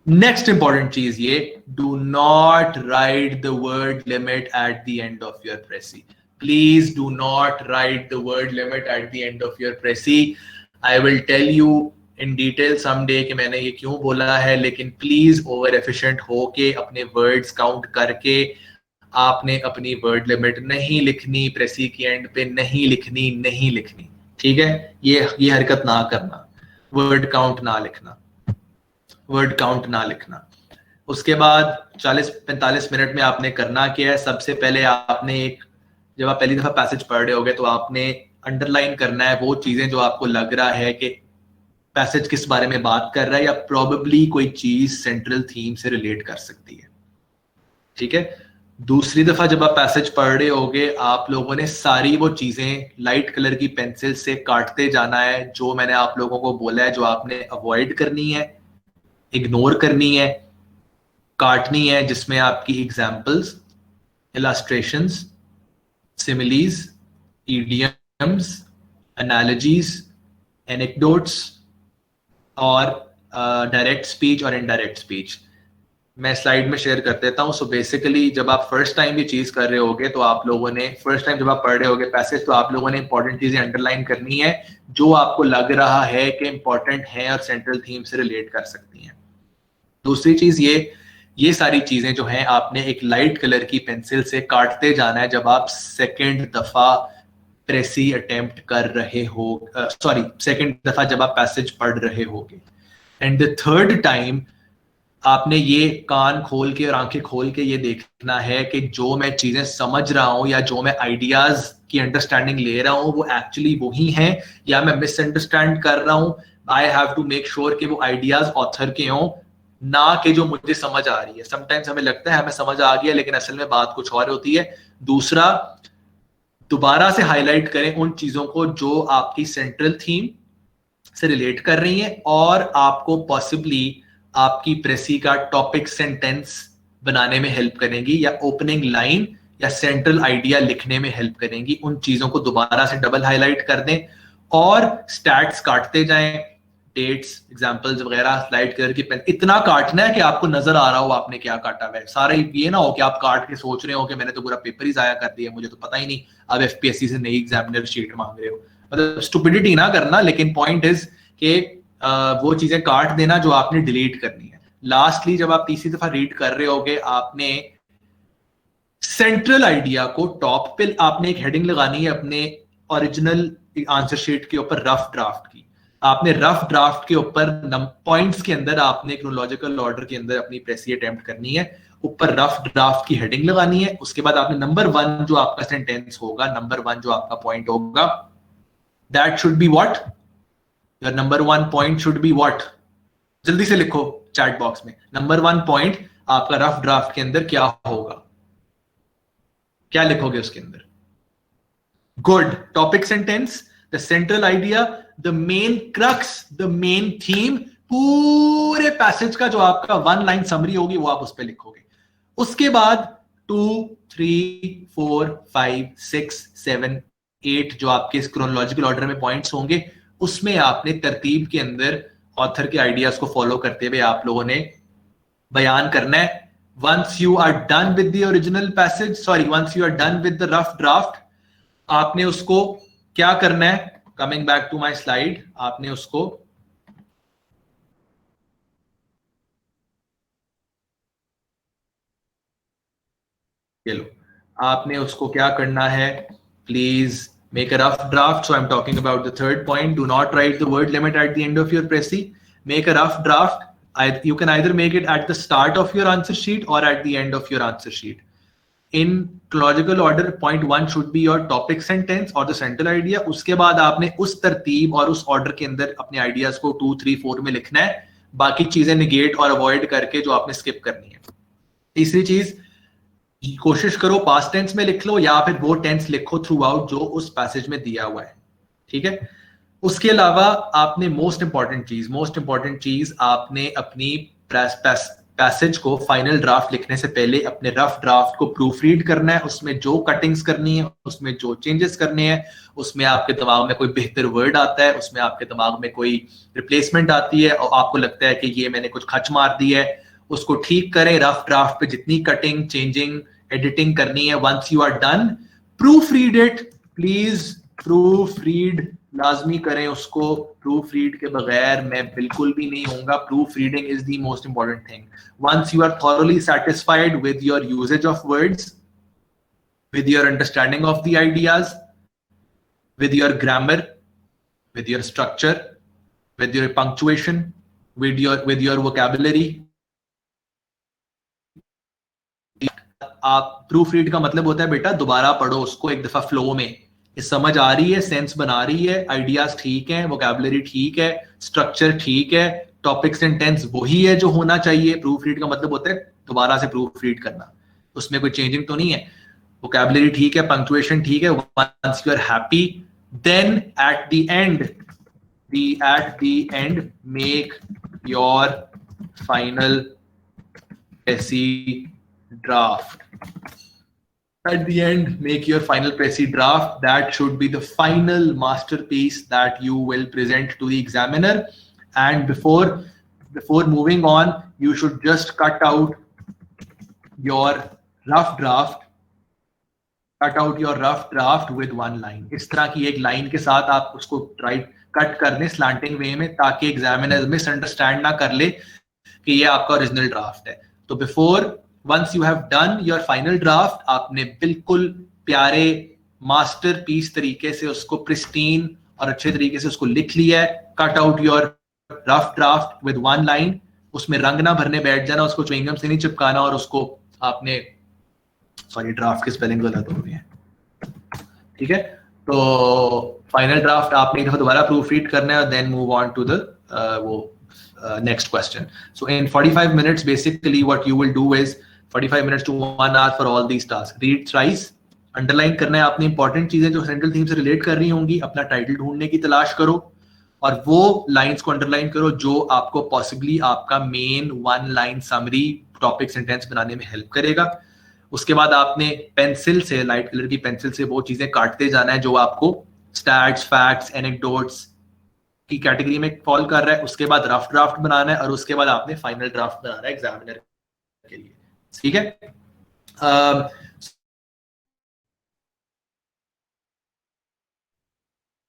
नेक्स्ट इंपॉर्टेंट चीज ये, do not write the word limit at the end of your precis. Please do not write the word limit at the end of your precis. I will tell you in detail someday कि मैंने ये क्यों बोला है, लेकिन प्लीज ओवर एफिशिएंट होके अपने वर्ड्स काउंट करके आपने अपनी वर्ड लिमिट नहीं लिखनी, प्रेसी की एंड पे नहीं लिखनी, ठीक है। ये हरकत ना करना, वर्ड काउंट ना लिखना। उसके बाद 40-45 मिनट में आपने करना क्या है, सबसे पहले आपने जब आप पहली दफा पैसेज पढ़ रहे होगे तो आपने अंडरलाइन करना है वो चीजें जो आपको लग रहा है कि पैसेज किस बारे में बात कर रहा है या प्रोबेबली कोई चीज सेंट्रल थीम से रिलेट कर सकती है, ठीक है। दूसरी दफा जब आप पैसेज पढ़ रहे होगे, आप लोगों ने सारी वो चीजें लाइट कलर की पेंसिल से काटते जाना है जो मैंने आप लोगों को बोला है, जो आपने अवॉइड करनी है, इग्नोर करनी है, काटनी है, जिसमें आपकी examples, illustrations, similes, idioms, analogies, anecdotes और डायरेक्ट स्पीच और इनडायरेक्ट स्पीच मैं स्लाइड में शेयर कर देता हूं। सो बेसिकली जब आप फर्स्ट टाइम ये चीज कर रहे होगे तो आप लोगों ने फर्स्ट टाइम जब आप पढ़ रहे होगे पैसेज, तो आप लोगों ने इंपॉर्टेंट चीजें अंडरलाइन करनी है जो आपको लग रहा है कि इंपॉर्टेंट है और सेंट्रल थीम से रिलेट कर सकती हैं। दूसरी चीज ये सारी चीजें जो हैं आपने एक लाइट कलर की पेंसिल से काटते जाना है जब आप सेकेंड दफा प्रेसी अटेम्प्ट कर रहे हो, सेकेंड दफा जब आप पैसेज पढ़ रहे होगे। एंड द थर्ड टाइम आपने ये कान खोल के और आंखें खोल के ये देखना है कि जो मैं चीजें समझ रहा हूं या जो मैं आइडियाज की अंडरस्टैंडिंग ले रहा हूं वो एक्चुअली वही हैं या मैं मिसअंडरस्टैंड कर रहा हूं। I have to make sure कि वो आइडियाज ऑथर के हों, ना कि जो मुझे समझ आ रही है। समटाइम्स हमें लगता है हमें समझ आ गया लेकिन असल में बात कुछ और होती है। दूसरा, दोबारा से हाईलाइट करें उन चीजों को जो आपकी सेंट्रल थीम से रिलेट कर रही हैं और आपको पॉसिबली आपकी प्रेसी का टॉपिक सेंटेंस बनाने में हेल्प करेंगी या ओपनिंग लाइन या सेंट्रल आइडिया लिखने में हेल्प करेंगी। उन चीजों को दोबारा से डबल हाईलाइट कर दें और स्टैट्स काटते जाएं, डेट्स, एग्जांपल्स वगैरह स्लाइड कलर की पेन इतना काटना है कि आपको नजर आ रहा हो आपने क्या काटा हुआ है। सारा ये ना हो कि आप काट के सोच रहे हो कि मैंने तो पूरा पेपर ही जाया कर दिया, मुझे तो पता ही नहीं, अब एफपीएससी से नई एग्जामिनर शीट मांग रहे हो। मतलब स्टुपिडिटी ना करना, लेकिन पॉइंट इज कि वो चीजें काट देना जो आपने डिलीट करनी है। लास्टली जब आप तीसरी दफा रीड कर रहे होगे आपने सेंट्रल आइडिया को टॉप पे आपने एक हेडिंग लगानी है अपने ओरिजिनल आंसर शीट के ऊपर रफ ड्राफ्ट की। आपने रफ ड्राफ्ट के ऊपर पॉइंट्स के अंदर आपने क्रोनोलॉजिकल ऑर्डर के अंदर अपनी प्रेसी अटेम्प्ट करनी है, ऊपर रफ ड्राफ्ट की हेडिंग लगानी है, उसके बाद आपने नंबर 1 जो आपका सेंटेंस होगा, नंबर 1 जो आपका पॉइंट होगा, that should be what, your number 1 point should be what, जल्दी से लिखो चैट बॉक्स में, नंबर 1 पॉइंट आपका रफ ड्राफ्ट के अंदर क्या होगा, क्या लिखोगे उसके अंदर? Good, topic sentence, the central idea, the main crux, the main theme, पूरे पैसेज का जो आपका 1 लाइन समरी होगी वो आप उस पर लिखोगे। उसके बाद 2, 3, 4, 5, 6, 7, 8 जो आपके क्रोनोलॉजिकल ऑर्डर में पॉइंट्स होंगे, उसमें आपने तरतीब के अंदर ऑथर के आइडियाज को फॉलो करते हुए आप लोगों ने बयान करना है। once you are done with the original passage, once you are done with the rough draft, आपने उसको क्या करना है? Coming back to my slide, आपने उसको लो, आपने उसको क्या करना है? Please make a rough draft. So I'm talking about the third point. Do not write the word limit at the end of your précis. Make a rough draft. You can either make it at the start of your answer sheet or at the end of your answer sheet. In chronological order, point 1 should be your topic sentence or the central idea. उसके बाद आपने उस तरतीब और उस ऑर्डर के अंदर अपने आइडियाज को 2, 3, 4 में लिखना है, बाकी चीजें निगेट और अवॉइड करके जो आपने स्किप करनी है। तीसरी चीज, कोशिश करो पास्ट टेंस में लिख लो या फिर वो टेंस लिखो थ्रू आउट जो उस पैसेज में दिया हुआ है, ठीक है? उसके अलावा आपने मोस्ट इंपॉर्टेंट चीज आपने अपनी पैसेज को फाइनल ड्राफ्ट लिखने से पहले अपने रफ ड्राफ्ट को प्रूफ रीड करना है। उसमें जो कटिंग्स करनी है, उसमें जो चेंजेस करने हैं, उसमें आपके दिमाग में कोई बेहतर वर्ड आता है, उसमें आपके दिमाग में कोई रिप्लेसमेंट आती है और आपको लगता है कि ये मैंने कुछ खच मार दी है, उसको ठीक करें। रफ ड्राफ्ट पे जितनी कटिंग, चेंजिंग, एडिटिंग करनी है, once you are done, proof read it please. Proof read लाजमी करें उसको, प्रूफ रीड के बगैर मैं बिल्कुल भी नहीं होऊंगा। Proof reading is the most important thing. Once you are thoroughly satisfied with your usage of words, with your understanding of the ideas, with your grammar, with your structure, with your punctuation, with your vocabulary, आप प्रूफ रीड का मतलब होता है बेटा दोबारा पढ़ो उसको एक दफा फ्लो में, समझ आ रही है, सेंस बना रही है, आइडियाज ठीक है, वोकैबुलरी ठीक है, स्ट्रक्चर ठीक है, टॉपिक सेंटेंस वही है जो होना चाहिए। प्रूफ रीड का मतलब होता है दोबारा से प्रूफ रीड करना, उसमें कोई चेंजिंग तो नहीं है। वोकैबुलरी ठीक है, पंक्चुएशन ठीक है। Once you are happy, then at the end make your final ऐसी draft. At the end, make your final précis draft. That should be the final masterpiece that you will present to the examiner. And before moving on, you should just cut out your rough draft. Cut out your rough draft with one line. इस तरह की एक लाइन के साथ आप उसको राइट कट कर लें स्लैंटिंग वे में, ताकि एग्जामिनर मिसअंडरस्टैंड ना कर ले कि ये आपका ओरिजिनल ड्राफ्ट है। तो before once you have done your final draft, आपने बिल्कुल प्यारे मास्टरपीस तरीके से उसको प्रिस्टीन और अच्छे तरीके से उसको लिख लिया है। Cut out your rough draft with one line, उसमें रंग ना भरने बैठ जाना, उसको च्युइंगम से नहीं चिपकाना, और उसको आपने ड्राफ्ट की स्पेलिंग गलत हो गई है, ठीक है? तो फाइनल ड्राफ्ट आपने एक दफा दोबारा प्रूफ रीड करना है और then move on to the next question. So in 45 minutes, basically what you will do is 45 minutes to 1 hour for all these tasks. Read thrice, underline करना है आपने इंपॉर्टेंट चीजें जो सेंट्रल थीम से रिलेट कर रही होंगी, अपना टाइटल ढूंढने की तलाश करो और वो लाइंस को अंडरलाइन करो जो आपको पॉसिबली आपका main 1 line summary topic sentence बनाने में हेल्प करेगा। उसके बाद आपने पेंसिल से, लाइट कलर की पेंसिल से वो चीजें काटते जाना है जो आपको स्टैट्स, फैक्ट्स, एनेक्डोट्स की कैटेगरी में फॉल कर रहा है। उसके बाद रफ ड्राफ्ट बनाना है और उसके बाद आपने फाइनल ड्राफ्ट बनाना है एग्जामिनर के लिए, ठीक है?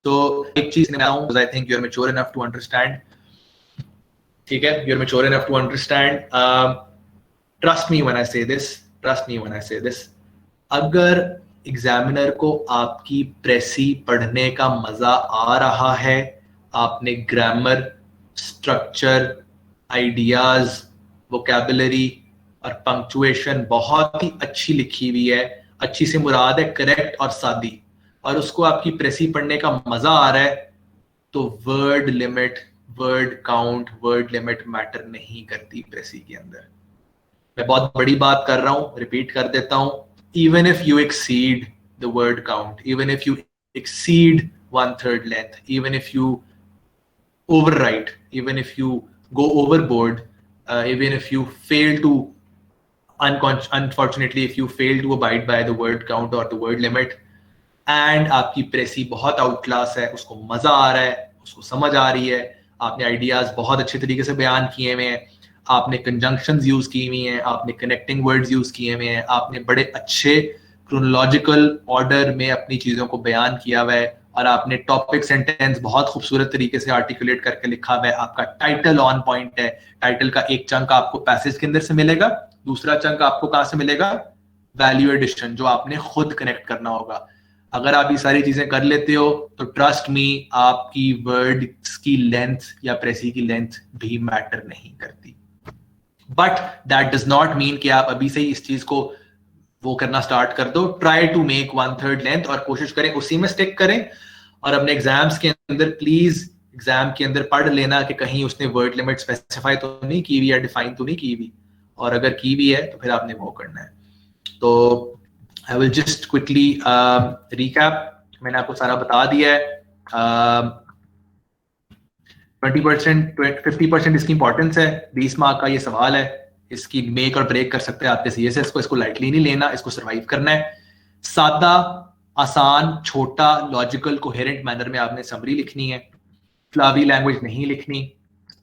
तो एक चीज मैं बताऊं, I think you are mature enough to understand, ठीक है? You are mature enough to understand. Trust me when I say this, अगर एग्जामिनर को आपकी प्रेसी पढ़ने का मजा आ रहा है आपने ग्रामर, स्ट्रक्चर, आइडियाज, वोकैबुलरी और पंक्चुएशन बहुत ही अच्छी लिखी हुई है। अच्छी से मुराद है करेक्ट और सादी, और उसको आपकी प्रेसी पढ़ने का मजा आ रहा है, तो word limit, word count, word limit matter नहीं करती प्रेसी के अंदर। मैं बहुत बड़ी बात कर रहा हूं, रिपीट कर देता हूं, even if you exceed the word count, even if you exceed 1/3 length, even if you overwrite, even if you go overboard, even if you fail to unfortunately if you fail to abide by the word count or the word limit, and आपकी प्रेसी बहुत आउट क्लास है, उसको मजा आ रहा है, उसको समझ आ रही है, आपने आइडियाज बहुत अच्छे तरीके से बयान किए हुए हैं, आपने कंजंक्शंस यूज की हुई हैं, आपने कनेक्टिंग वर्ड्स यूज किए हुए हैं, आपने बड़े अच्छे क्रोनोलॉजिकल ऑर्डर में अपनी चीजों को बयान किया हुआ है, और आपने टॉपिक सेंटेंस बहुत खूबसूरत तरीके से आर्टिकुलेट करके लिखा हुआ है। आपका टाइटल ऑन पॉइंट है, टाइटल का एक चंक आपको पैसेज के अंदर से मिलेगा, दूसरा चंक आपको कहां से मिलेगा, वैल्यू एडिशन, जो आपने खुद कनेक्ट करना होगा। अगर आप ये सारी चीजें कर लेते हो तो ट्रस्ट मी, आपकी वर्ड्स की लेंथ या प्रेसी की लेंथ भी मैटर नहीं करती। But that does not mean कि आप अभी से ही इस चीज को वो करना स्टार्ट कर दो। ट्राई टू मेक 1/3 लेंथ, और कोशिश करें उसी में स्टिक करें, और अपने एग्जाम्स के अंदर प्लीज एग्जाम के अंदर पढ़ लेना कि कहीं उसने वर्ड लिमिट स्पेसिफाई तो नहीं की हुई या डिफाइन तो नहीं की हुई, और अगर की हुई है तो फिर आपने वो करना है। तो I will just quickly recap, मैंने आपको सारा बता दिया है। 20% 50% इसकी इंपॉर्टेंस है, 20 मार्क का ये सवाल है, इसकी मेक और ब्रेक कर सकते हैं आपके सीएसएस को। इसको लाइटली नहीं लेना, इसको सरवाइव करना है। सादा, आसान, छोटा, लॉजिकल, कोहेरेंट मैनर में आपने समरी लिखनी है, फ्लावी लैंग्वेज नहीं लिखनी,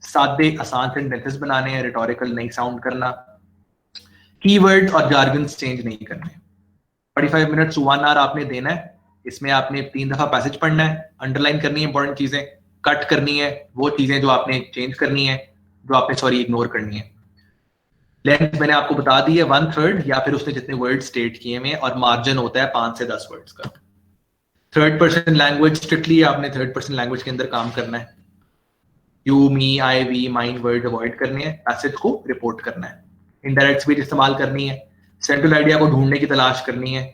सादे आसान सेंटेंसेस बनाने हैं, रिटोरिकल नहीं साउंड करना, कीवर्ड और जार्गन्स चेंज नहीं करने। 45 मिनट टू 1 आवर आपने देना है, इसमें आपने 3 दफा पैसेज पढ़ना है, अंडरलाइन करनी है इंपॉर्टेंट चीजें, कट करनी है वो चीजें जो आपने चेंज करनी है, जो आपने इग्नोर करनी है। लेंथ मैंने आपको बता दी है 1/3 या फिर उसने जितने वर्ड स्टेट किए हैं, और मार्जिन होता है 5 से 10 वर्ड्स का। थर्ड पर्सन लैंग्वेज, स्ट्रिक्टली आपने थर्ड पर्सन लैंग्वेज के अंदर काम करना है। You, me, I, we, mine word avoid करने हैं, पैसेज को रिपोर्ट करना है। इनडायरेक्ट स्पीच इस्तेमाल करनी है, सेंट्रल आइडिया को ढूंढने की तलाश करनी है,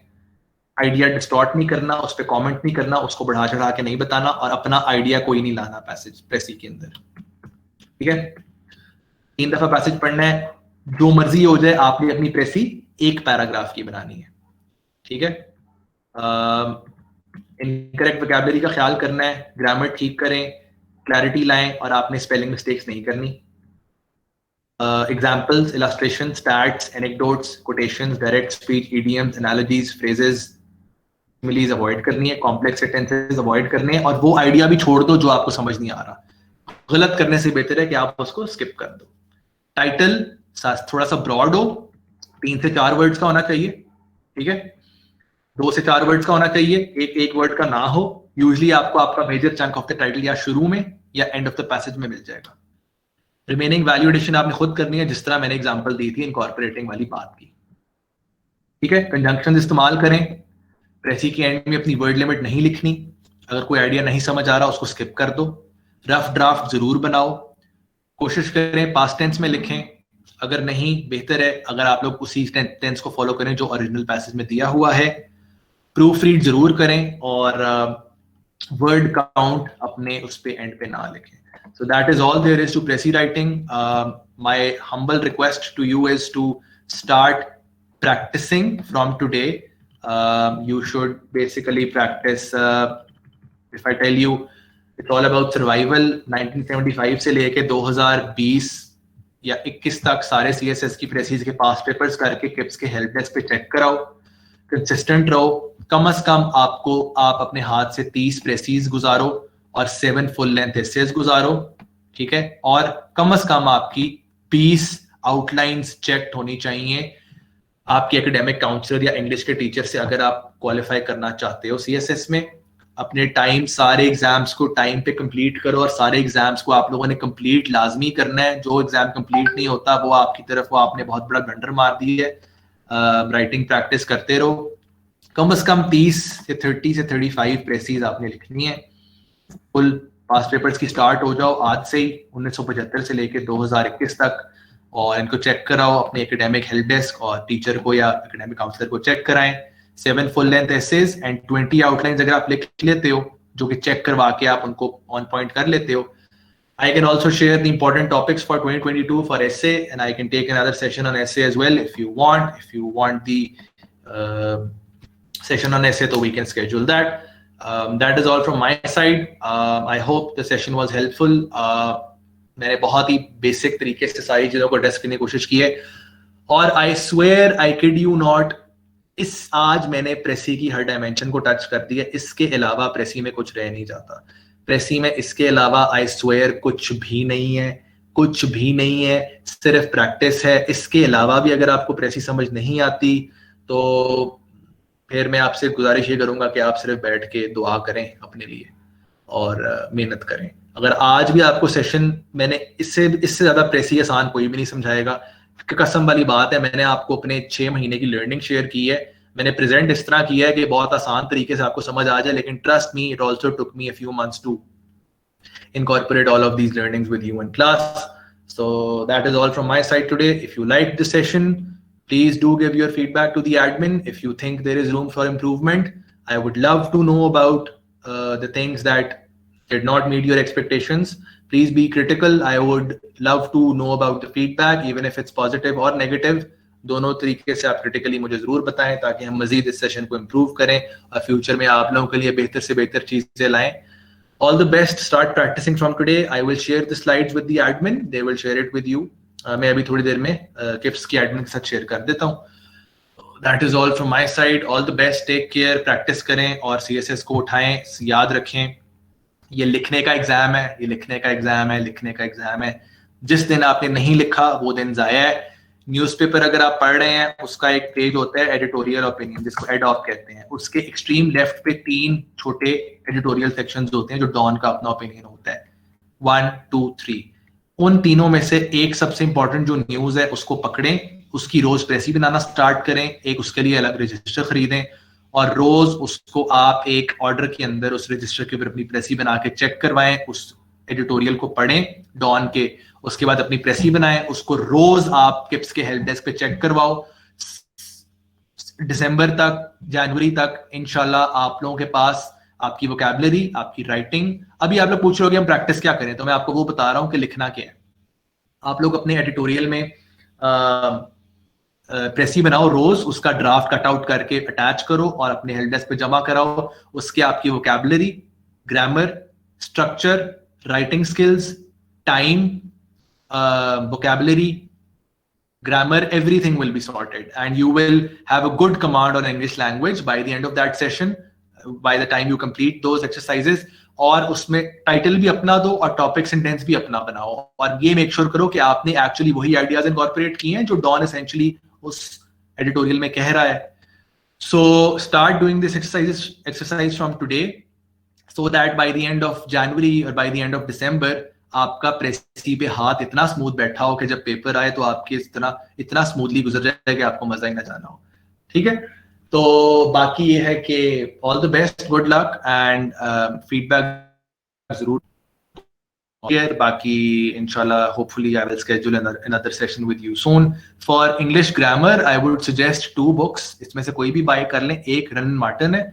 आइडिया डिस्टॉर्ट नहीं करना, उस पर कॉमेंट नहीं करना, उसको बढ़ा चढ़ा के नहीं बताना, और अपना आइडिया कोई नहीं लाना पैसेज प्रेसी के अंदर। ठीक है, 3 दफा पैसेज पढ़ना है, जो मर्जी हो जाए, आपने अपनी प्रेसी एक पैराग्राफ की बनानी है। ठीक है, इनकरेक्ट वोकैबुलरी का ख्याल करना है, ग्रामर ठीक करें, क्लैरिटी लाएं, और आपने स्पेलिंग मिस्टेक्स नहीं करनी। Examples, illustration, stats, anecdotes, quotations, direct speech, idioms, analogies, phrases, similes avoid करनी है, कॉम्प्लेक्स सेंटेंसेस अवॉइड करने हैं, और वो आइडिया भी छोड़ दो जो आपको समझ नहीं आ रहा। गलत करने से बेहतर है कि आप उसको स्किप कर दो। टाइटल थोड़ा सा ब्रॉड हो, 3 से 4 वर्ड्स का होना चाहिए। ठीक है, 2 से 4 वर्ड्स का होना चाहिए, एक वर्ड का ना हो। यूजली आपको आपका major chunk of the title या शुरू में या एंड ऑफ द पैसेज में मिल जाएगा। रिमेनिंग वैल्यू एडिशन आपने खुद करनी है, जिस तरह मैंने एग्जांपल दी थी इनकॉर्पोरेटिंग वाली बात की। ठीक है, कंजंक्शन इस्तेमाल करें, प्रेसी के एंड में अपनी वर्ड लिमिट नहीं लिखनी, अगर कोई आइडिया नहीं समझ आ रहा उसको स्किप कर दो। रफ ड्राफ्ट जरूर बनाओ, कोशिश करें पास्ट टेंस में लिखें, अगर नहीं बेहतर है अगर आप लोग उसी टेंस को फॉलो करें जो ओरिजिनल पैसेज में दिया हुआ है। प्रूफ रीड जरूर करें, और वर्ड काउंट अपने उस पे एंड पे ना लिखें। So that is all there is to Prezi writing. My humble request to you is to start practicing from today. You should basically practice. If I tell you, it's all about survival. 1975 से लेके 2020 या 21 तक सारे CSS की प्रेसीज के पास पेपर्स करके किप्स के हेल्प डेस्क पे चेक कराओ, कंसिस्टेंट रहो। कम से कम आप अपने हाथ से 30 प्रेसीज गुजारो और 7 फुल लेंथ एसेज गुजारो। ठीक है, और कम से कम आपकी 20 आउटलाइंस चेक होनी चाहिए आपके एकेडमिक काउंसलर या इंग्लिश के टीचर से, अगर आप क्वालिफाई करना चाहते हो CSS में। अपने टाइम सारे एग्जाम्स को टाइम पे कंप्लीट करो, और सारे एग्जाम्स को आप लोगों ने कंप्लीट लाजमी करना है। जो एग्जाम कंप्लीट नहीं होता वो आपकी तरफ वो आपने बहुत बड़ा ब्लंडर मार दी है। राइटिंग प्रैक्टिस करते रहो, कम से कम 30 से 35 प्रेसीज आपने लिखनी है। फुल पास्ट पेपर्स की स्टार्ट हो जाओ आज से ही, 1975 से लेके 2021 तक, और इनको चेक कराओ अपने एकेडमिक हेल्प डेस्क और टीचर को या एकेडमिक काउंसलर को चेक कराएं। 7 full length essays and 20 outlines अगर आप लिख लेते हो, जो कि चेक करवा के आप उनको ऑन पॉइंट कर लेते हो, I can also share the important topics for 2022 for essay, and I can take another session on essay as well if you want. If you want the session on essay, so we can schedule that. That is all from my side. I hope the session was helpful. मैंने बहुत ही बेसिक तरीके से सारी चीज़ों को एड्रेस करने की कोशिश की है, और I swear I kid you not, आज मैंने प्रेसी की हर डायमेंशन को टच कर दिया। इसके अलावा प्रेसी में कुछ रह नहीं जाता। प्रेसी में इसके अलावा आई स्वेयर कुछ भी नहीं है, कुछ भी नहीं है, सिर्फ प्रैक्टिस है। इसके अलावा भी अगर आपको प्रेसी समझ नहीं आती तो फिर मैं आपसे गुजारिश ये करूंगा कि आप सिर्फ बैठ के दुआ करें अपने लिए और मेहनत करें। अगर आज भी आपको सेशन मैंने इससे ज्यादा प्रेसी आसान कोई भी नहीं समझाएगा। कसम वाली बात है, मैंने आपको अपने 6 महीने की लर्निंग शेयर की है, मैंने प्रेजेंट इस तरह किया है कि बहुत आसान तरीके से आपको समझ आ जाए, लेकिन trust me, it also took me a few months to incorporate all of these learnings with you in class. So that is all from my side today. If you liked the session, please do give your feedback to the admin. If you think there is room for improvement, I would love to know about the things that did not meet your expectations. Please be critical. I would love to know about the feedback, even if it's positive or negative. दोनों तरीके से आप क्रिटिकली मुझे जरूर बताएं ताकि हम मजीद इस सेशन को इम्प्रूव करें और फ्यूचर में आप लोगों के लिए बेहतर से बेहतर चीजें लाएं। All the best. Start practicing from today. I will share the slides with the admin. They will share it with you. मैं अभी थोड़ी देर में किप्स की एडमिन के साथ शेयर कर देता हूँ। That is all from my side. All the best. Take care. Practice करें और CSS को उठाएं। याद रखें, ये लिखने का एग्जाम है, ये लिखने का एग्जाम है, लिखने का एग्जाम है। जिस दिन आपने नहीं लिखा वो दिन जाया है। न्यूज़पेपर अगर आप पढ़ रहे हैं, उसका एक पेज होता है एडिटोरियल ओपिनियन, जिसको एडॉप कहते हैं। उसके एक्सट्रीम लेफ्ट पे 3 छोटे एडिटोरियल सेक्शंस होते हैं जो डॉन का अपना ओपिनियन होता है, 1, 2, 3। उन तीनों में से एक सबसे इंपॉर्टेंट जो न्यूज है उसको पकड़ें, उसकी रोज प्रेसी बनाना स्टार्ट करें, एक उसके लिए अलग रजिस्टर खरीदें और रोज उसको आप एक ऑर्डर के अंदर उस रजिस्टर के ऊपर अपनी प्रेसी बना के चेक करवाएं। उस एडिटोरियल को पढ़ें डॉन के, उसके बाद अपनी प्रेसी बनाएं, उसको रोज आप किप्स के हेल्प डेस्क पे चेक करवाओ। दिसंबर तक, जनवरी तक इंशाल्लाह आप लोगों के पास आपकी वोकैबुलरी, आपकी राइटिंग। अभी आप लोग पूछ रहे हो कि हम प्रैक्टिस क्या करें, तो मैं आपको वो बता रहा हूं कि लिखना क्या है। आप लोग अपने एडिटोरियल में प्रेसी बनाओ रोज, उसका ड्राफ्ट कट आउट करके अटैच करो और अपने हेल्प डेस्क पे जमा कराओ। उसके आपकी vocabulary, grammar, structure, writing skills, time, vocabulary, grammar, everything will be sorted and you will have a good command on English language by the end of that session, by the time you complete those exercises। और उसमें टाइटल भी अपना दो और टॉपिक सेंटेंस भी अपना बनाओ और ये मेक श्योर करो कि आपने एक्चुअली वही आइडियाज इनकॉर्पोरेट किए हैं जो डॉन एसेंशियली उस एडिटोरियल में कह रहा है। So start doing this exercise from today so that by the end of January or by the end of December आपका प्रेसी पे हाथ इतना स्मूथ बैठा हो कि जब पेपर आए तो आपके इतना स्मूथली गुजर जाए कि आपको मजा ही ना जाना हो। ठीक है, तो बाकी ये है कि all the best, good luck and feedback जरूर। बाकी इंशाल्लाह hopefully I will schedule another session with you soon. For English grammar I would suggest 2 books, इसमें से कोई भी बाय कर लें। एक रन मार्टिन है,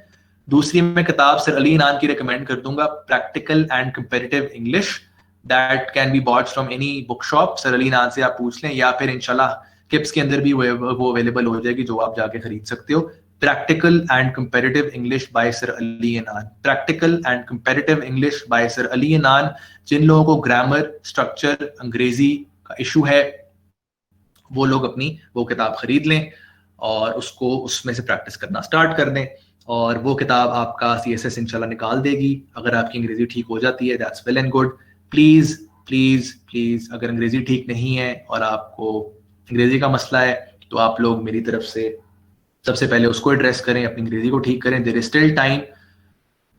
दूसरी मैं किताब सर अली इनान की रिकमेंड कर दूंगा, practical and comparative English. That can be bought from any bookshop. Sir Ali Nan से आप पूछ लें या फिर इंशाल्लाह किप्स के अंदर भी वो अवेलेबल हो जाएगी जो आप जाके खरीद सकते हो। Practical and comparative English by sir Ali Inan, practical and comparative English by sir Ali Inan. जिन लोगों को ग्रामर, स्ट्रक्चर, अंग्रेजी का इशू है वो लोग अपनी वो किताब खरीद लें और उसको उसमें से प्रैक्टिस करना स्टार्ट कर दें और वो किताब आपका CSS इंशाल्लाह निकाल देगी। अगर आपकी अंग्रेजी ठीक हो जाती है that's well and good. Please please please अगर अंग्रेजी ठीक नहीं है और आपको अंग्रेजी का मसला है तो आप लोग मेरी तरफ से सबसे पहले उसको एड्रेस करें, अपनी अंग्रेजी को ठीक करें। There is still time.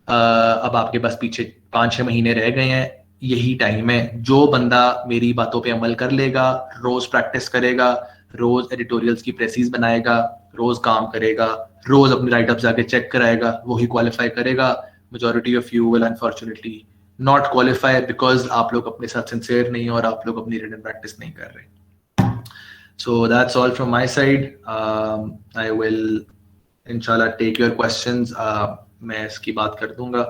अब आपके पास पीछे 5-6 महीने रह गए हैं, यही टाइम है। जो बंदा मेरी बातों पे अमल कर लेगा, रोज प्रैक्टिस करेगा, रोज एडिटोरियल्स की प्रेसीज बनाएगा, रोज काम करेगा, रोज अपनी राइट अप जाके चेक कराएगा, वही क्वालिफाई करेगा। Majority of you will unfortunately not qualify because आप लोग अपने साथ सिंसियर नहीं और आप लोग अपनी रिटन प्रैक्टिस नहीं कर रहे. So that's all from my side. I will इंशाल्लाह टेक योर क्वेश्चंस. मैं इसकी बात कर दूंगा.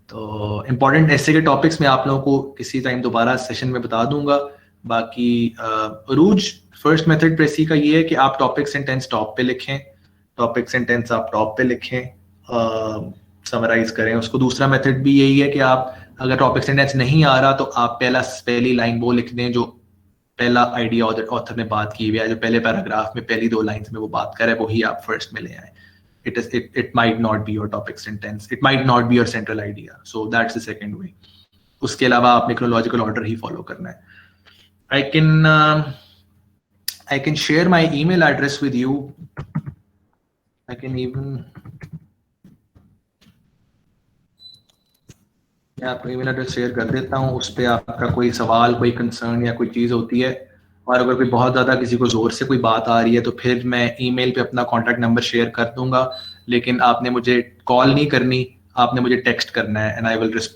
तो इम्पॉर्टेंट ऐसे के टॉपिक्स मैं आप लोगों को किसी टाइम दोबारा सेशन में बता दूंगा. बाकी अरूज, फर्स्ट मेथड प्रेसी का ये है कि आप टॉपिक सेंटेंस टॉप पे लिखें, टॉपिक सेंटेंस आप टॉप पे लिखें, समराइज करें उसको. दूसरा मेथड भी यही है कि आप अगर टॉपिक सेंटेंस नहीं आ रहा तो आप पहली लाइन वो लिख दें जो पहला आइडिया ऑथर ने बात की हुई है, जो पहले पैराग्राफ में पहली 2 लाइंस में वो बात करे वही आप फर्स्ट में ले आए. It might not be your topic sentence, it might not be your central idea, so that's the second way. उसके अलावा आपने chronological order ही follow करना है. I can share my email address with you. I can even मैं आपको ईमेल एड्रेस शेयर कर देता हूँ. उस पर आपका कोई सवाल, कोई कंसर्न या कोई चीज़ होती है और अगर कोई बहुत ज़्यादा किसी को ज़ोर से कोई बात आ रही है तो फिर मैं ईमेल पे अपना कॉन्टैक्ट नंबर शेयर कर दूंगा. लेकिन आपने मुझे कॉल नहीं करनी, आपने मुझे टेक्स्ट करना है एंड आई विल रिस्पॉन्ड.